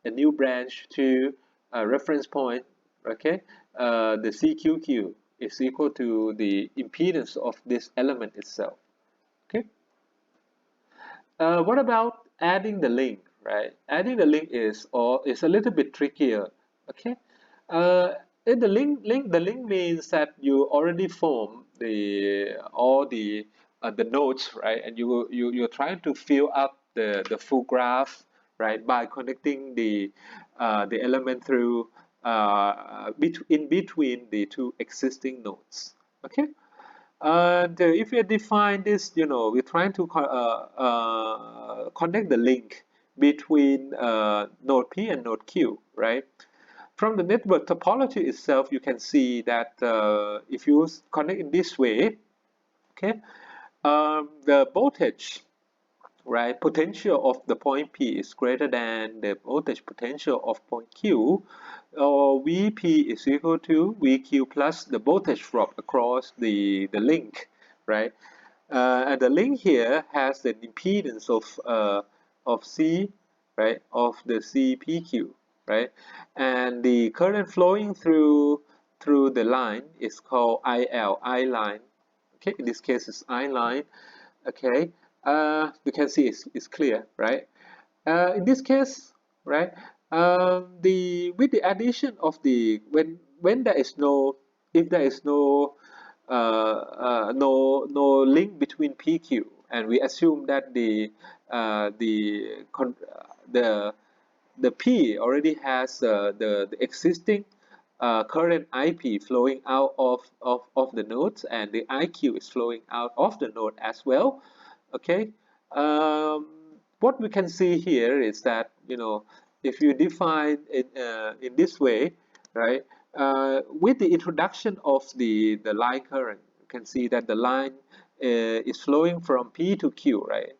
to a reference point, okay, the CQQ is equal to the impedance of this element itself. Okay. What about adding the link, right? Adding the link is a little bit trickier. Okay. Uh, in the link means that you already form all the nodes, right? And you're trying to fill up the full graph, right, by connecting the element through in between the two existing nodes. Okay. And if we define this, we're trying to connect the link between node P and node Q, right? From the network topology itself, you can see that if you connect in this way, okay, the voltage, right, potential of the point P is greater than the voltage potential of point Q, or Vp is equal to Vq plus the voltage drop across the link, right? And the link here has the impedance of C, right, of the CPQ, right? And the current flowing through the line is called IL, I line. Okay, in this case it's I line. Okay, You can see it's clear, right? In this case, right, the with the addition of the when there is no, if there is no no link between PQ, and we assume that the the P already has the existing current IP flowing out of the nodes, and the IQ is flowing out of the node as well. Okay, what we can see here is that, if you define it in this way, right, with the introduction of the line current, you can see that the line is flowing from P to Q, right?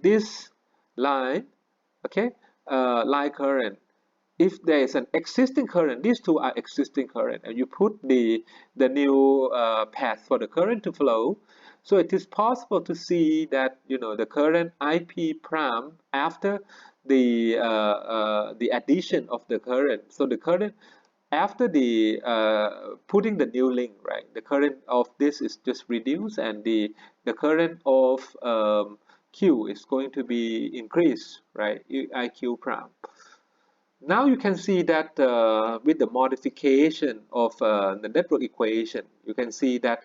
This line, okay, line current, if there is an existing current, these two are existing current, and you put the new path for the current to flow, so it is possible to see that, the current IP prime after the addition of the current. So the current after the putting the new link, right, the current of this is just reduced, and the current of Q is going to be increased, right, IQ prime. Now you can see that with the modification of the network equation, you can see that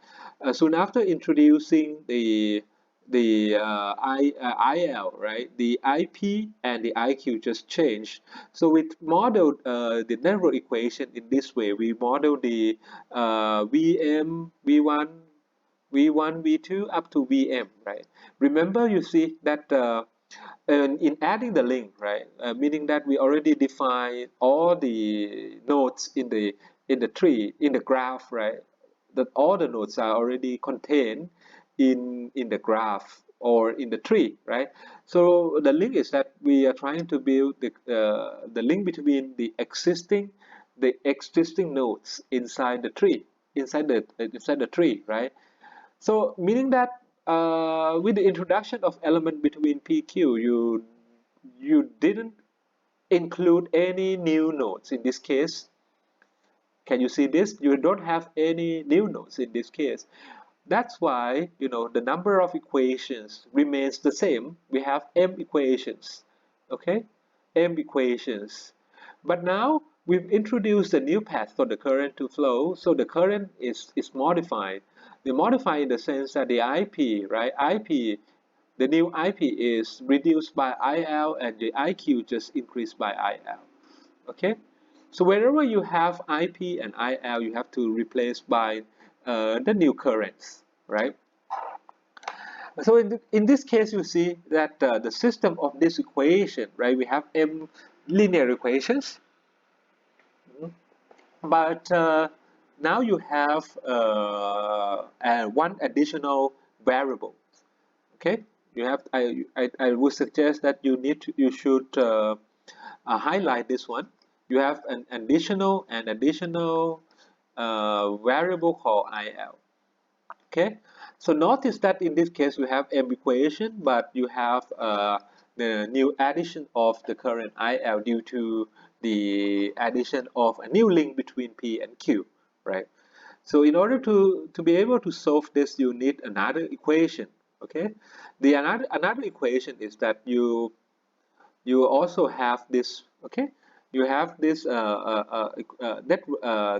soon after introducing IL, right, the IP and the IQ just changed. So we modeled the network equation in this way. We model the VM, V1, V1, V2 up to VM, right? Remember, you see that and in adding the link, right, meaning that we already define all the nodes in the tree, in the graph, right? That all the nodes are already contained in the graph or in the tree, right? So the link is that we are trying to build the link between the existing nodes inside the tree, inside the tree, right? So meaning that with the introduction of element between PQ, you didn't include any new nodes in this case. Can you see this? You don't have any new nodes in this case. That's why, the number of equations remains the same. We have m equations, okay? M equations. But now we've introduced a new path for the current to flow, so the current is modified. They modify in the sense that the IP, right? IP, the new IP is reduced by IL, and the IQ just increased by IL. Okay? So wherever you have IP and IL, you have to replace by the new currents, right? So in this case, you see that the system of this equation, right? We have m linear equations, but now you have one additional variable. Okay, you have. I would suggest that you should highlight this one. You have an additional variable called IL. Okay, so notice that in this case we have m equation, but you have the new addition of the current IL due to the addition of a new link between P and Q, right? So in order to be able to solve this, you need another equation. Okay, the another equation is that you also have this. Okay, you have this the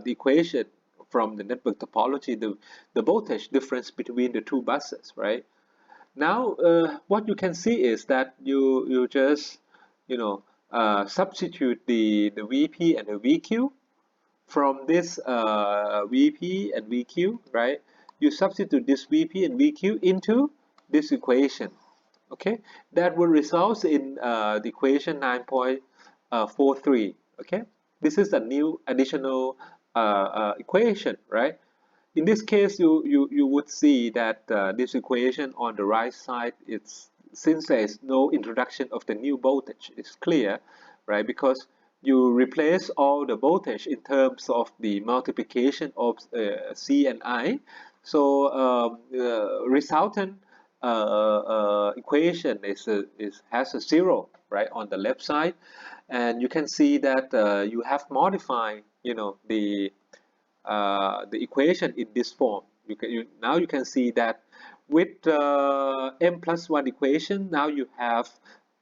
equation from the network topology, the voltage difference between the two buses, right? Now what you can see is that you just substitute the VP and the VQ from this VP and VQ, right? You substitute this VP and VQ into this equation, okay? That will result in the equation 9.43, okay? This is a new additional equation, right? In this case, you would see that this equation on the right side, since there is no introduction of the new voltage, it's clear, right? Because you replace all the voltage in terms of the multiplication of C and I. So resultant equation has a zero, right, on the left side, and you can see that you have modified, the equation in this form. Now you can see that with m plus 1 equation, now you have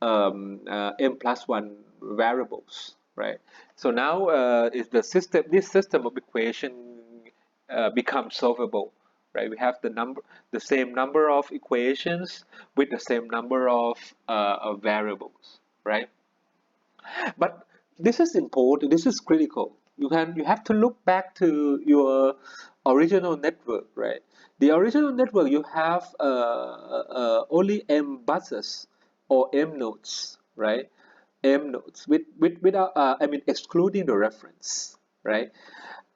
m plus 1 variables, right? So now is this system of equation becomes solvable, right? We have the same number of equations with the same number of variables, right? But this is important, this is critical. You have to look back to your original network, right? The original network, you have only m buses or m nodes, right? M nodes without I mean excluding the reference, right?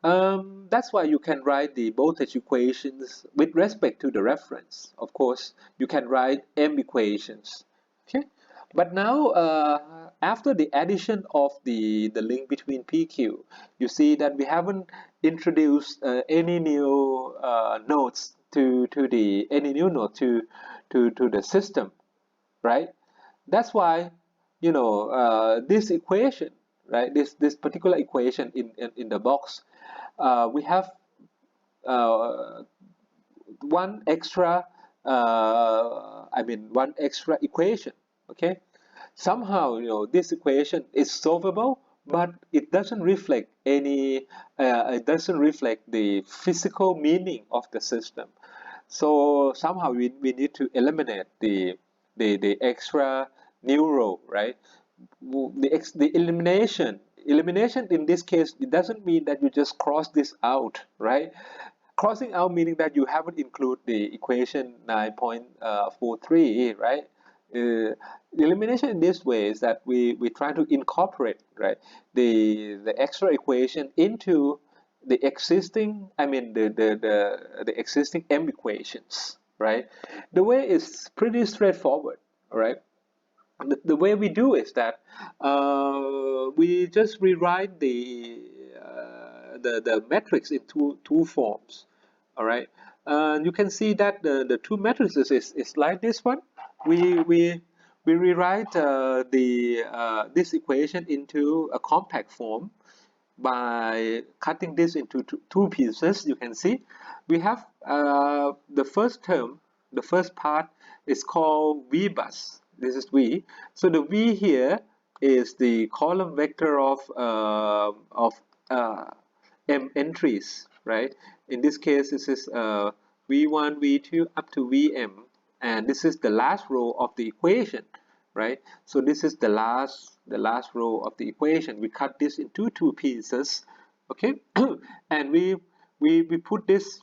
That's why you can write the voltage equations with respect to the reference. Of course, you can write m equations. Okay, but now after the addition of the link between PQ, you see that we haven't introduced any new nodes to the any new node to the system, right? That's why this equation, right? This particular equation in the box, we have uh, one extra one extra equation. Okay, somehow this equation is solvable, but it doesn't reflect any it doesn't reflect the physical meaning of the system. So somehow we need to eliminate the extra new row, right? The elimination in this case, it doesn't mean that you just cross this out, right? Crossing out meaning that you haven't include the equation 9.43, right? Elimination in this way is that we try to incorporate, right, the extra equation into the existing, the existing m equations, right? The way is pretty straightforward, all right? The way we do is that we just rewrite the matrix in two forms. All right, you can see that the two matrices is like this one. We rewrite this equation into a compact form by cutting this into two pieces. You can see we have the first term, the first part is called Vbus. This is V. So the V here is the column vector of uh, m entries, right? In this case, this is V1, V2 up to Vm, and this is the last row of the equation, right? So this is the last row of the equation. We cut this into two pieces, okay? And we put this,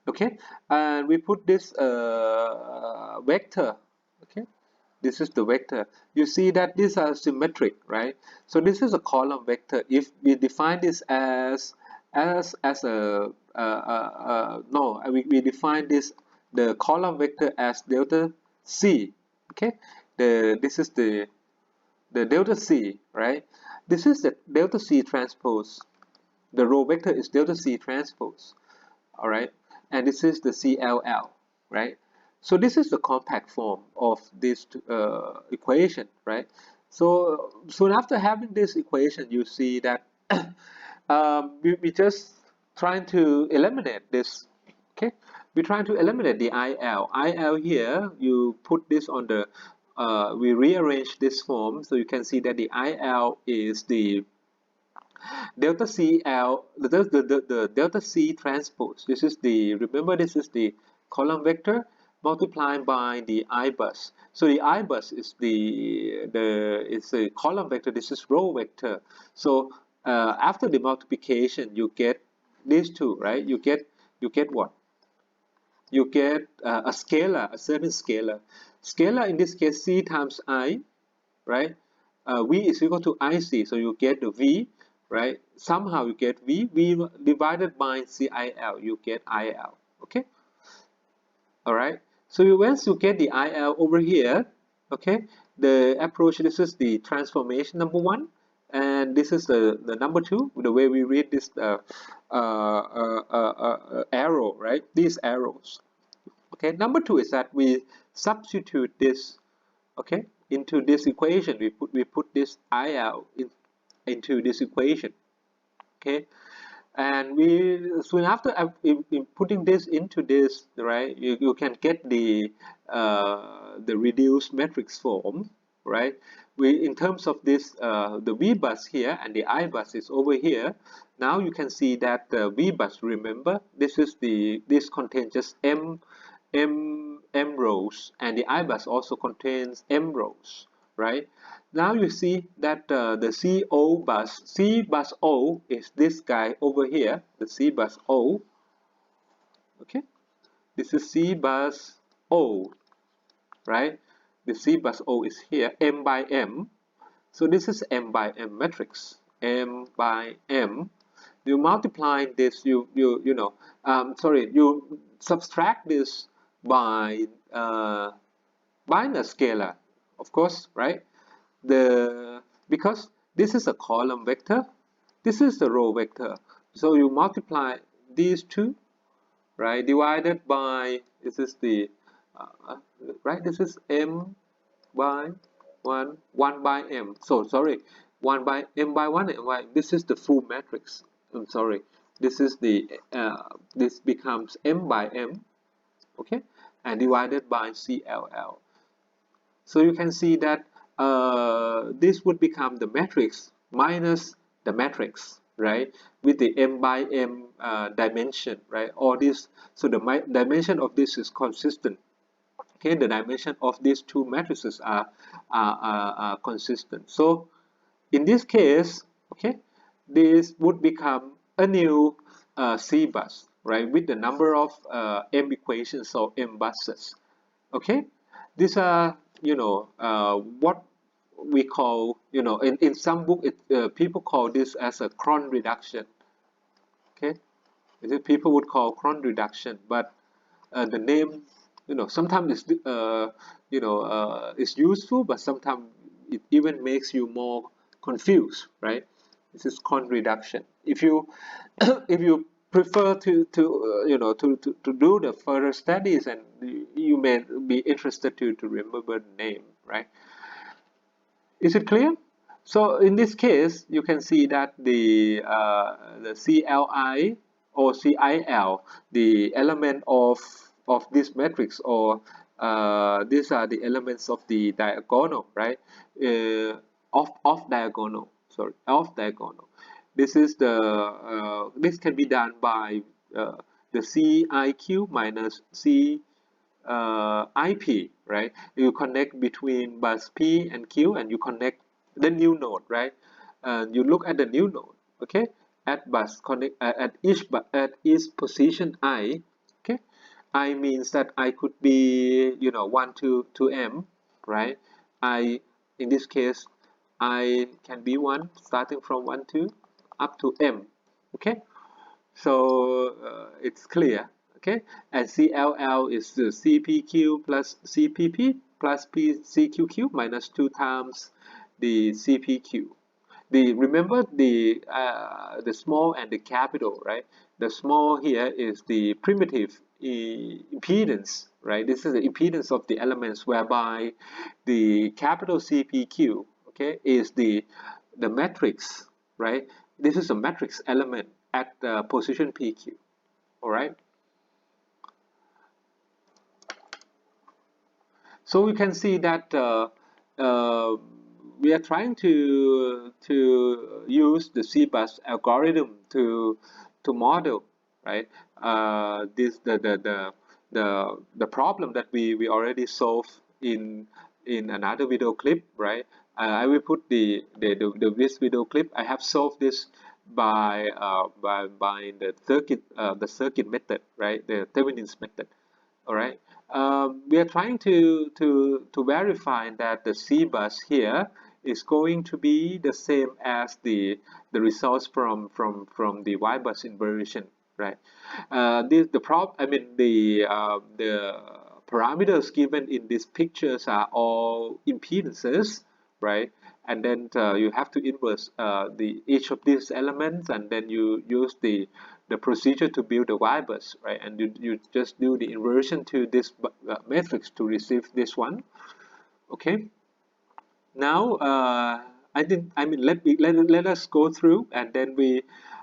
okay, and we put this vector, okay. This is the vector. You see that these are symmetric, right? So this is a column vector. If we define this as a no, we define the column vector as delta c. Okay, this is the delta c, right? This is the delta c transpose. The row vector is delta c transpose. All right, and this is the CLL, right? So this is the compact form of this equation, right? So soon after having this equation, you see that we just trying to eliminate this. Okay, we're trying to eliminate the IL. IL here, you put this on the we rearrange this form, so you can see that the IL is the delta CL, the delta C transpose. This is the, remember, this is the column vector multiplied by the I bus. So the I bus is it's a column vector. This is row vector. So after the multiplication, you get these two, right? You get what? You get a scalar, a certain scalar. Scalar in this case C times I, right? V is equal to IC, so you get the V, right? Somehow you get V divided by CIL, you get IL, okay? All right, so once you get the IL over here, okay, the approach, this is the transformation number one, and this is the number two, the way we read this arrow, right? These arrows, okay? Number two is that we substitute this, okay, into this equation. We put this IL into this equation, okay. And we soon after in putting this into this, right, you can get the reduced matrix form, right? We in terms of this the V bus here and the I bus is over here. Now you can see that the V bus, remember, this contains just m rows, and the I bus also contains m rows, right? Now you see that the C bus O is this guy over here, the C bus O. Okay, this is C bus O, right? The C bus O is here, M by M. So this is M by M matrix, M by M. You multiply this, sorry, you subtract this by a scalar, of course, right? Because this is a column vector, this is the row vector, so you multiply these two, right, divided by, this is the right, this is m by 1 by m, so sorry, 1 by m by 1 and y, this is the full matrix. I'm sorry, this is the this becomes m by m, okay, and divided by CLL. So you can see that this would become the matrix minus the matrix, right? With the m by m dimension, right? Or this, so the dimension of this is consistent. Okay, the dimension of these two matrices are consistent. So in this case, okay, this would become a new C bus, right? With the number of m equations or m buses. Okay, these are, what we call, in some book people call this as a Cron reduction. Okay, people would call Cron reduction, but the name, sometimes it's useful, but sometimes it even makes you more confused, right? This is Cron reduction. If you if you prefer to do the further studies, and you may be interested to remember the name, right? Is it clear? So in this case, you can see that the CLI or CIL, the element of this matrix, or these are the elements of the diagonal, right? Off diagonal, sorry, off diagonal. This is this can be done by the CIQ minus IP, right? You connect between bus P and Q, and you connect the new node, right? You look at the new node, okay? At bus connect at each position I, okay? I means that I could be, 1 to m, right? I, in this case, I can be 1 starting from 1 to up to m, okay? So it's clear, okay? And CLL is the CPQ plus CPP plus PCQQ minus 2 times the CPQ. Remember the small and the capital, right? The small here is the primitive impedance, right? This is the impedance of the elements, whereby the capital CPQ, okay, is the matrix, right? This is a matrix element at position PQ, all right? So we can see that uh, we are trying to use the Zbus algorithm to model, right? This the problem that we already solved in another video clip, right? I will put this video clip. I have solved this by the circuit method, right? The Thevenin's method. All right. We are trying to verify that the Zbus here is going to be the same as the results from the Y bus inversion, right? The parameters given in these pictures are all impedances, right? And then you have to inverse each of these elements, and then you use the procedure to build the Y bus, right? And you just do the inversion to this matrix to receive this one. Okay. Now I mean, let us go through, and then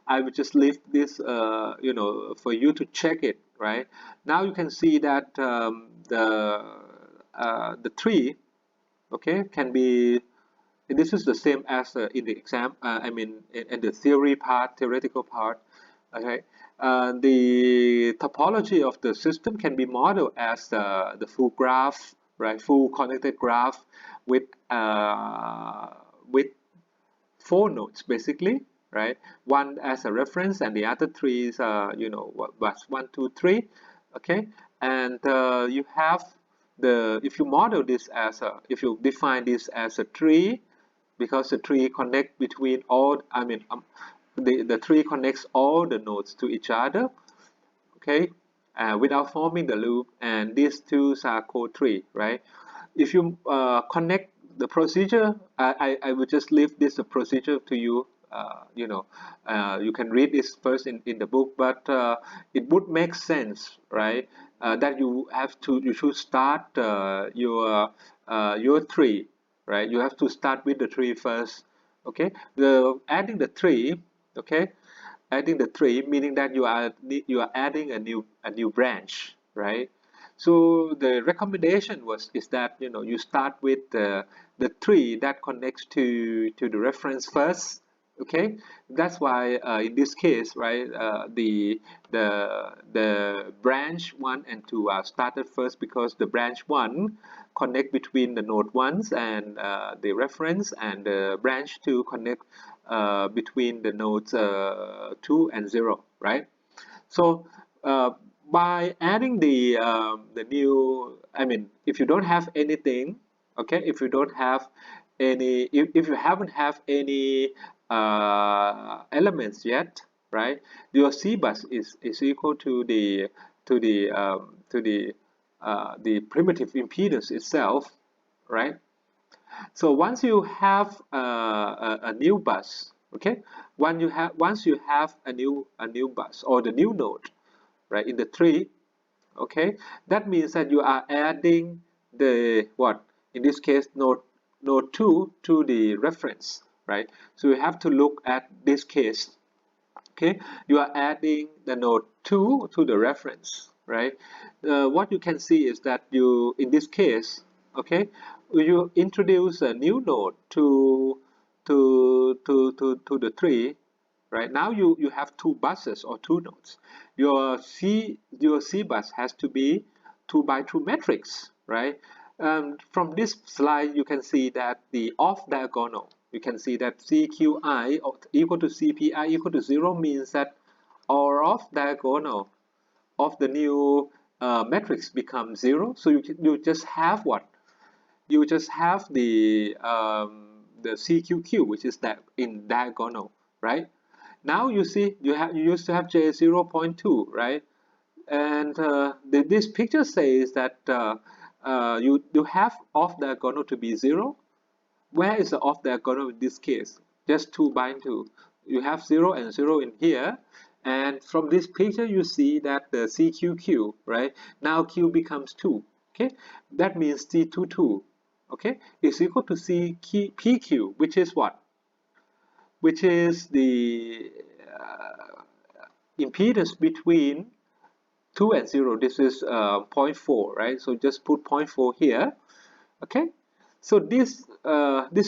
I will just leave this, for you to check it, right? Now you can see that the tree, okay, can be. This is the same as in the exam. I mean, in the theoretical part. Okay, the topology of the system can be modeled as the full graph, right? Full connected graph with with four nodes basically, right? One as a reference, and the other three is bus 1, 2, 3. Okay, and you have if you model this as if you define this as a tree, because the tree connect between all, I mean, the tree connects all the nodes to each other, okay, without forming the loop, and these two are called tree, right? If you connect the procedure, I will just leave this procedure to you. You can read this first in the book, but it would make sense, right? That you should start your tree, right? You have to start with the tree first, okay? The adding the tree, okay? Adding the tree meaning that you are adding a new branch, right? So the recommendation is that you start with the tree that connects to the reference first. Okay, that's why in this case, right, the branch 1 and 2 are started first, because the branch 1 connect between the node 1s and the reference, and the branch 2 connect between the nodes 2 and 0, right? So by adding the new, I mean, if you don't have anything, okay, if you don't have any, if you haven't have any elements yet, right? Your Zbus is equal to to the the primitive impedance itself, right? So once you have a new bus, okay, once you have a new bus or the new node, right, in the tree, okay, that means that you are adding the what, in this case node 2 to the reference, right? So you have to look at this case, okay, you are adding the node 2 to the reference, right? What you can see is that you, in this case, okay, you introduce a new node to the tree, right? Now you have two buses or two nodes. Your C bus has to be 2 by 2 matrix, right? From this slide you can see that the off diagonal, you can see that CQI equal to CPI equal to 0 means that all off diagonal of the new matrix becomes 0. So you just have what? You just have the CQQ, which is that in diagonal, right? Now you see you used to have J 0.2, right? And this picture says that you have off diagonal to be 0. Where is the off diagonal in this case? Just 2 by 2. You have 0 and 0 in here. And from this picture, you see that the CQQ, right? Now Q becomes 2. Okay, that means C22, okay, is equal to PQ, which is what? Which is the impedance between 2 and 0. This is 0.4, right? So just put 0.4 here, okay? So this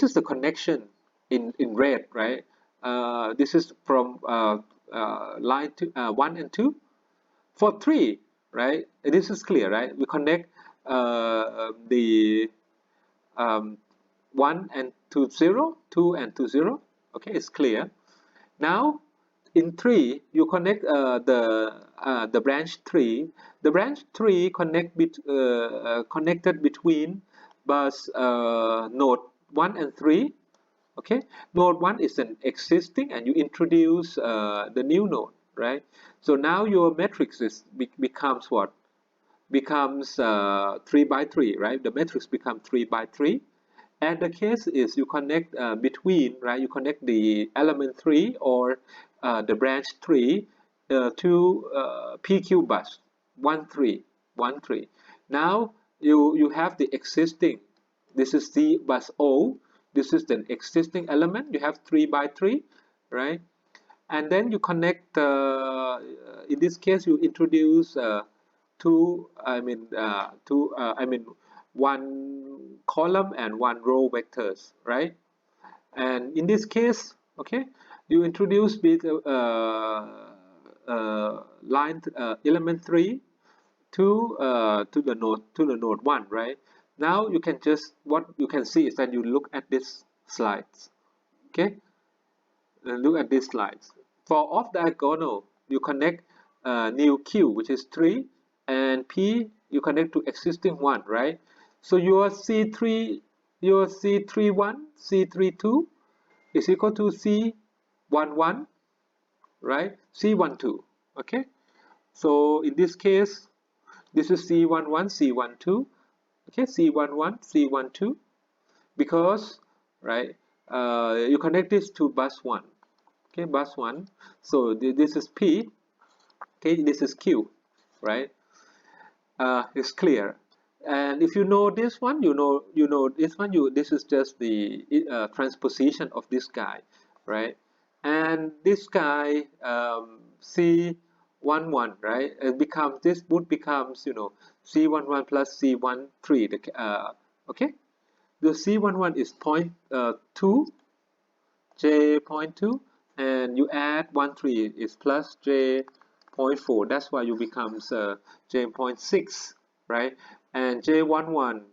is the connection in red, right? This is from line 1 and 2. For 3, right? This is clear, right? We connect the 1 and 2 0, 2 and 2 0. Okay, it's clear. Now in 3 you connect the branch 3. The branch 3 connected between bus node 1 and 3. Okay, node 1 is an existing, and you introduce the new node, right? So now your matrix becomes what? Becomes 3 by 3, right? The matrix becomes 3 by 3. And the case is you connect between, right? You connect the element 3 or the branch 3 to PQ bus 1 3 1 3. Now you have the existing. This is C bus O. This is the existing element. You have 3 by 3, right? And then you connect, in this case you introduce one column and one row vectors, right? And in this case, okay, you introduce with line element 3 to the node 1, right? Now you can just, what you can see is that you look at this slides, okay? Look at these slides. For off diagonal, you connect new q, which is 3, and p you connect to existing 1, right? So your c3, your c31, c32 is equal to c11, right? c12, okay? So in this case, this is c11, c12, okay? c11, c12, because, right, you connect this to bus 1, okay? Bus 1. So this is p, okay? This is q, right? It's clear. And if you know this one, you know this one. This is just the transposition of this guy, right? And this guy, C11, right? It becomes, this would becomes, C11 plus C13. Okay, the C11 is point 2, J point 2, and you add 13 is plus J point 4. That's why you becomes J point 6, right? And J11,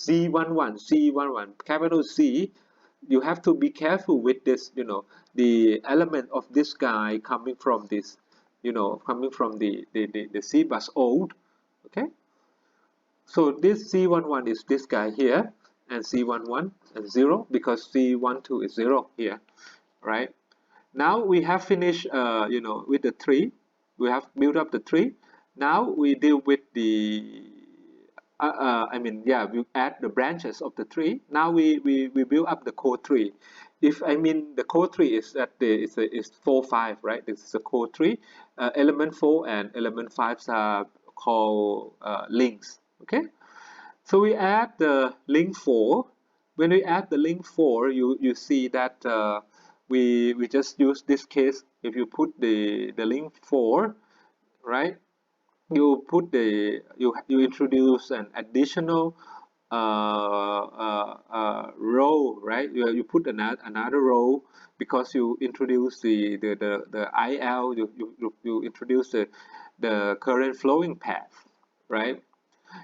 C11, capital C. You have to be careful with this, the element of this guy coming from this, coming from the Zbus old, okay? So this C11 is this guy here, and C11 and 0, because C12 is 0 here, right? Now we have finished, with the tree. We have built up the tree. Now we deal with the, we add the branches of the tree. Now we build up the core tree. If the core tree is at is 4, 5, right? This is a core tree. Element 4 and element 5 are called links. Okay, so we add the link 4. When we add the link 4, you see that we just use this case. If you put the link 4, right, you put you introduce an additional row, right? You put another row, because you introduce the IL, you introduce the current flowing path, right?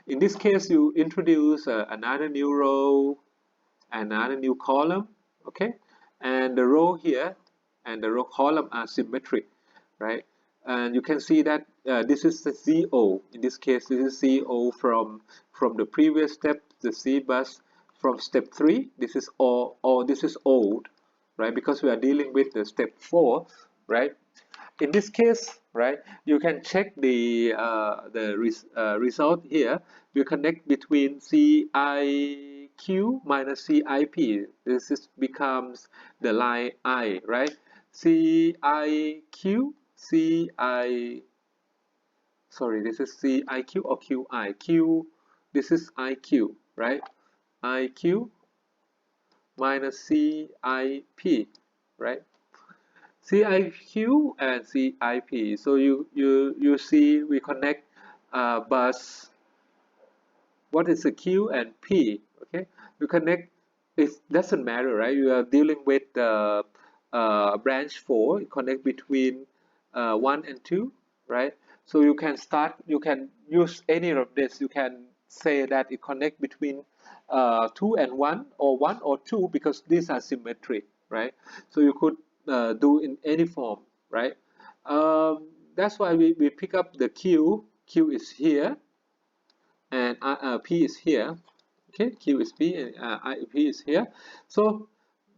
In this case, you introduce another new row, another new column, okay? And the row here and the row column are symmetric, right? And you can see that this is the CO. In this case, this is CO from the previous step, the Zbus from step 3. This is all this is old, right? Because we are dealing with the step 4, right? In this case, right, you can check the result here. You connect between CIQ minus CIP. This is becomes the line I, right? CIQ, CI, sorry, this is CIQ or QI. Q, this is IQ, right? IQ minus CIP, right? CIQ and CIP. So you see we connect bus. What is the Q and P? Okay, you connect. It doesn't matter, right? You are dealing with branch 4. You connect between 1 and 2, right? So you can start. You can use any of this. You can say that it connect between 2 and 1, or 1 or 2, because these are symmetry, right? So you could do in any form, right? That's why we pick up the Q. Q is here, and P is here. Okay, Q is P, and P is here. So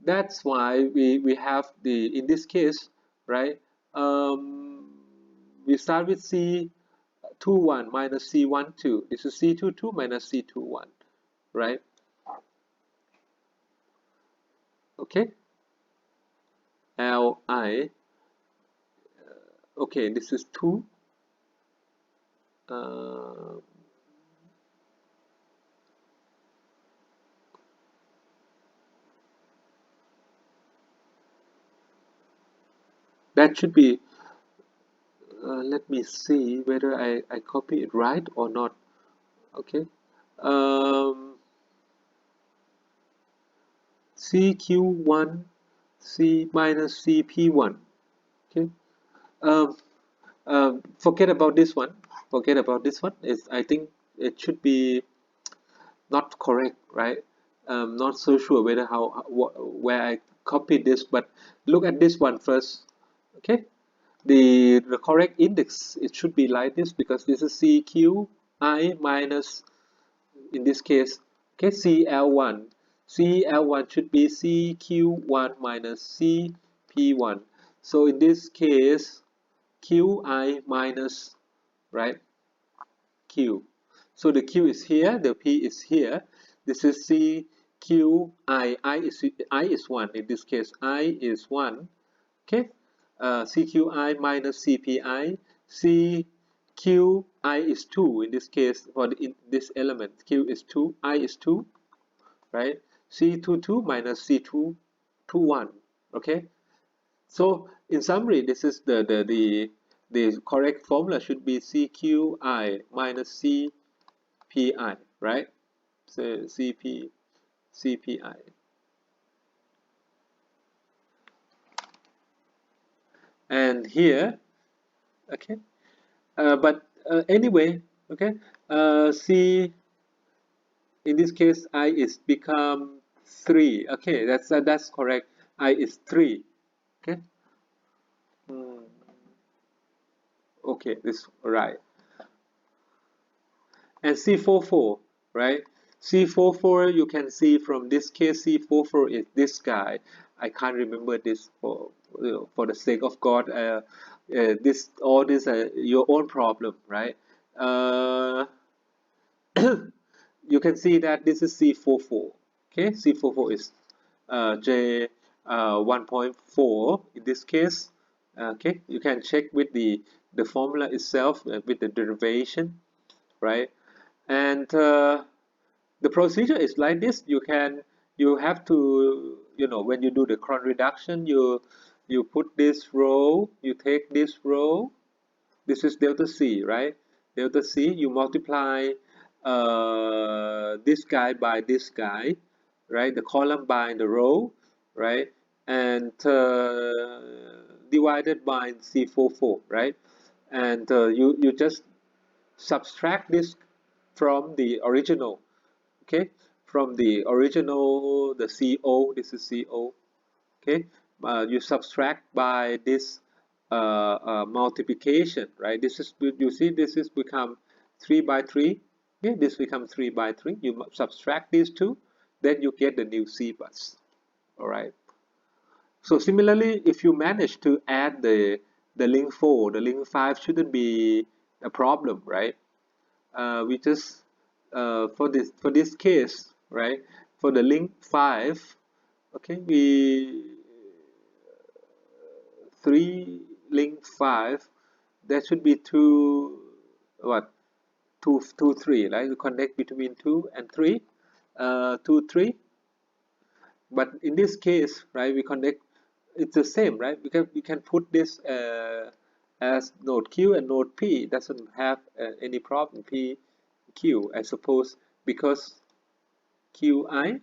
that's why we have the, in this case, right? We start with C21 minus C12. This is C22 minus C21, right? Okay, Li. Okay, this is 2. that should be, let me see whether I copy it right or not. Okay, um, CQ1 C minus CP1. Okay, um, forget about this one. Forget about this one. I think it should be not correct, right? Not so sure whether where I copied this, but look at this one first. Okay, the correct index, it should be like this because this is CQI minus, in this case, okay, CL1. CL1 should be CQ1 minus CP1. So in this case, QI minus, right, Q. So the Q is here, the P is here. This is C Q I. I is 1. In this case, I is 1. Okay. CQI minus CPI. CQI is 2. In this case, for in this element, Q is 2, I is 2, right? C22 minus C221. Okay. So in summary, this is the correct formula should be CQI minus CPI, right? So CPI. And here, okay, but anyway, okay, C, in this case, I is become 3. Okay, that's correct. I is 3. Okay. Hmm, okay, this right. And C44, right? C44, you can see from this case, C44 is this guy. I can't remember this for, for the sake of God. This all this your own problem, right? Uh, you can see that this is C44. Okay, C44 is J 1.4 in this case. Okay, you can check with the formula itself with the derivation, right? And the procedure is like this. You have to, when you do the cron reduction, you put this row, you take this row, this is delta C, right? Delta C, you multiply this guy by this guy, right? The column by the row, right? And divided by C44, right? And you just subtract this from the original, okay, from the original, the CO, this is CO, okay. You subtract by this multiplication, right? This is, you see, this is become 3 by 3. Okay, this becomes 3 by 3. You subtract these two, then you get the new Zbus. All right. So similarly, if you manage to add the link 4, the link 5 shouldn't be a problem, right? We just for this case, right? For the link 5, okay, we 3 link 5, there should be two, what, 3, right? We connect between 2 and 3, 2 3. But in this case, right, we connect, it's the same, right? Because we can put this as node Q and node P. It doesn't have any problem. P Q, I suppose, because QI,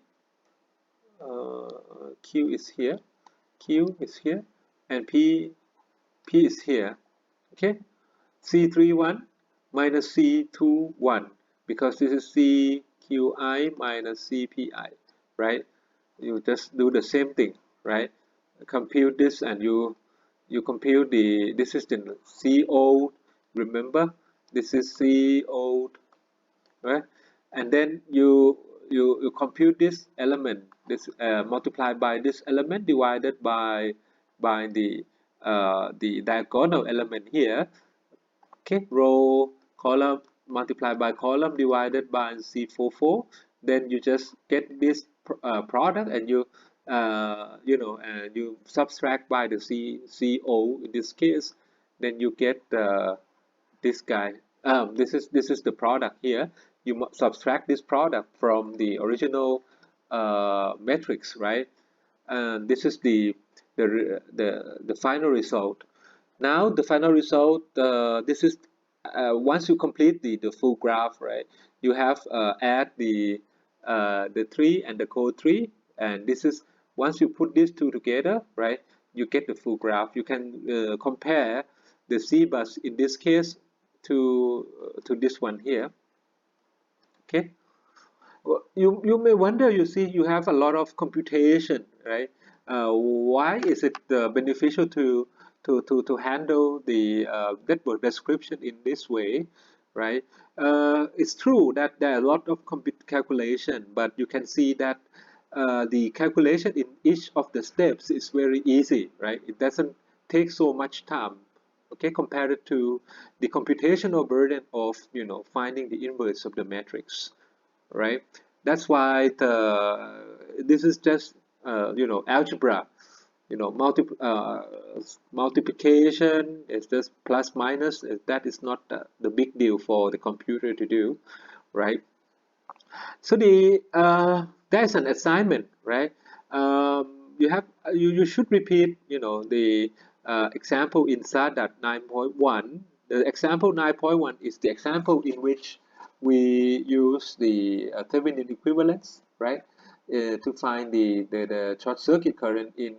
Q is here, Q is here, and P is here. Okay, C31 minus C21, because this is CQI minus CPI, right? You just do the same thing, right? Compute this, and you compute this is the CO, remember, this is CO, right? And then you compute this element, this multiplied by this element divided by the diagonal element here. Okay, row, column, multiplied by column divided by C44. Then you just get this product, and you subtract by the CO in this case. Then you get this guy. This is the product here. You subtract this product from the original matrix, right? And this is the final result. Now the final result, this is once you complete the full graph, right? You have add the tree and the code tree, and this is once you put these two together, right? You get the full graph. You can compare the Zbus in this case to this one here. Okay. Well, you may wonder, you see, you have a lot of computation, right? Why is it beneficial to handle the network description in this way, right? It's true that there are a lot of calculation, but you can see that the calculation in each of the steps is very easy, right? It doesn't take so much time, okay, compared to the computational burden of, finding the inverse of the matrix, right? That's why this is just algebra. Multiplication is just plus minus. That is not the big deal for the computer to do, right? So there's an assignment, right? You should repeat the example in SADAT 9.1. The example 9.1 is the example in which we use the Thevenin equivalence, right, to find the short circuit current in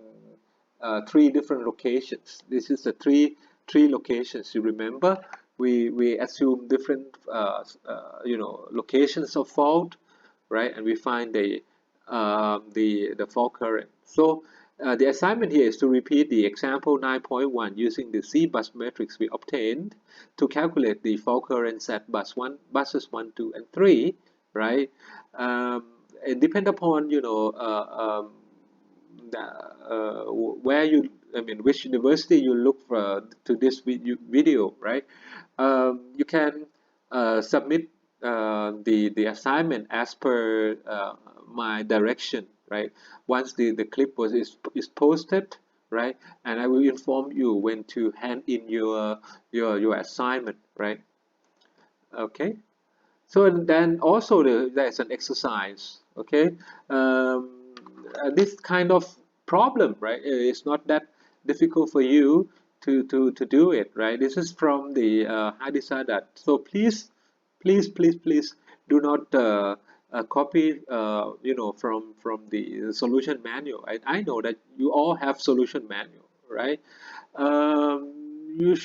three different locations. This is the three locations. You remember, we assume different locations of fault, right? And we find the fault current. So the assignment here is to repeat the example 9.1 using the Zbus matrix we obtained to calculate the fault currents at buses 1, 2, and 3, right? And depend upon where which university you look for to this video, right? You can submit the assignment as per my direction, right? Once the clip is posted, right? And I will inform you when to hand in your assignment, right? Okay. So then also there's an exercise, okay? This kind of problem, right? It's not that difficult for you to do it, right? This is from the Hadisadat. So please do not copy, from the solution manual. I know that you all have solution manual, right? You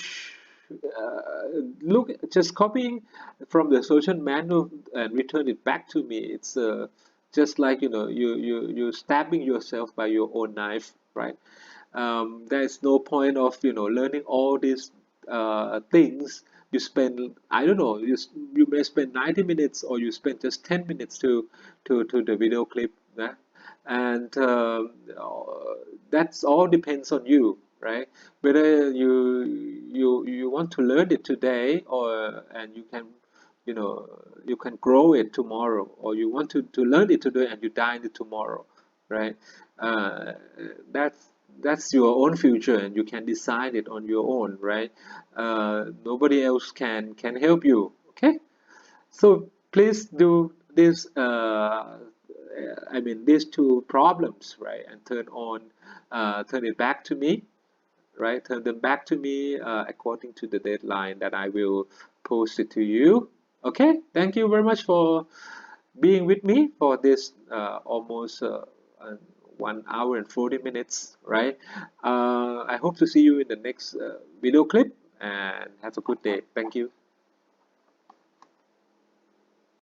look, just copying from the solution manual and return it back to me. It's just like you stabbing yourself by your own knife, right? There is no point of learning all these things. You spend, I don't know, you may spend 90 minutes or you spend just 10 minutes to the video clip, yeah? And that's all depends on you, right? Whether you want to learn it today, or and you can grow it tomorrow, or you want to learn it today and you die in it tomorrow, right? uh, that's your own future and you can decide it on your own, right? Nobody else can help you, okay? So please do this these two problems, right? And turn it back to me, right? Turn them back to me according to the deadline that I will post it to you. Okay, thank you very much for being with me for this almost 1 hour and 40 minutes, right? I hope to see you in the next video clip, and have a good day. Thank you.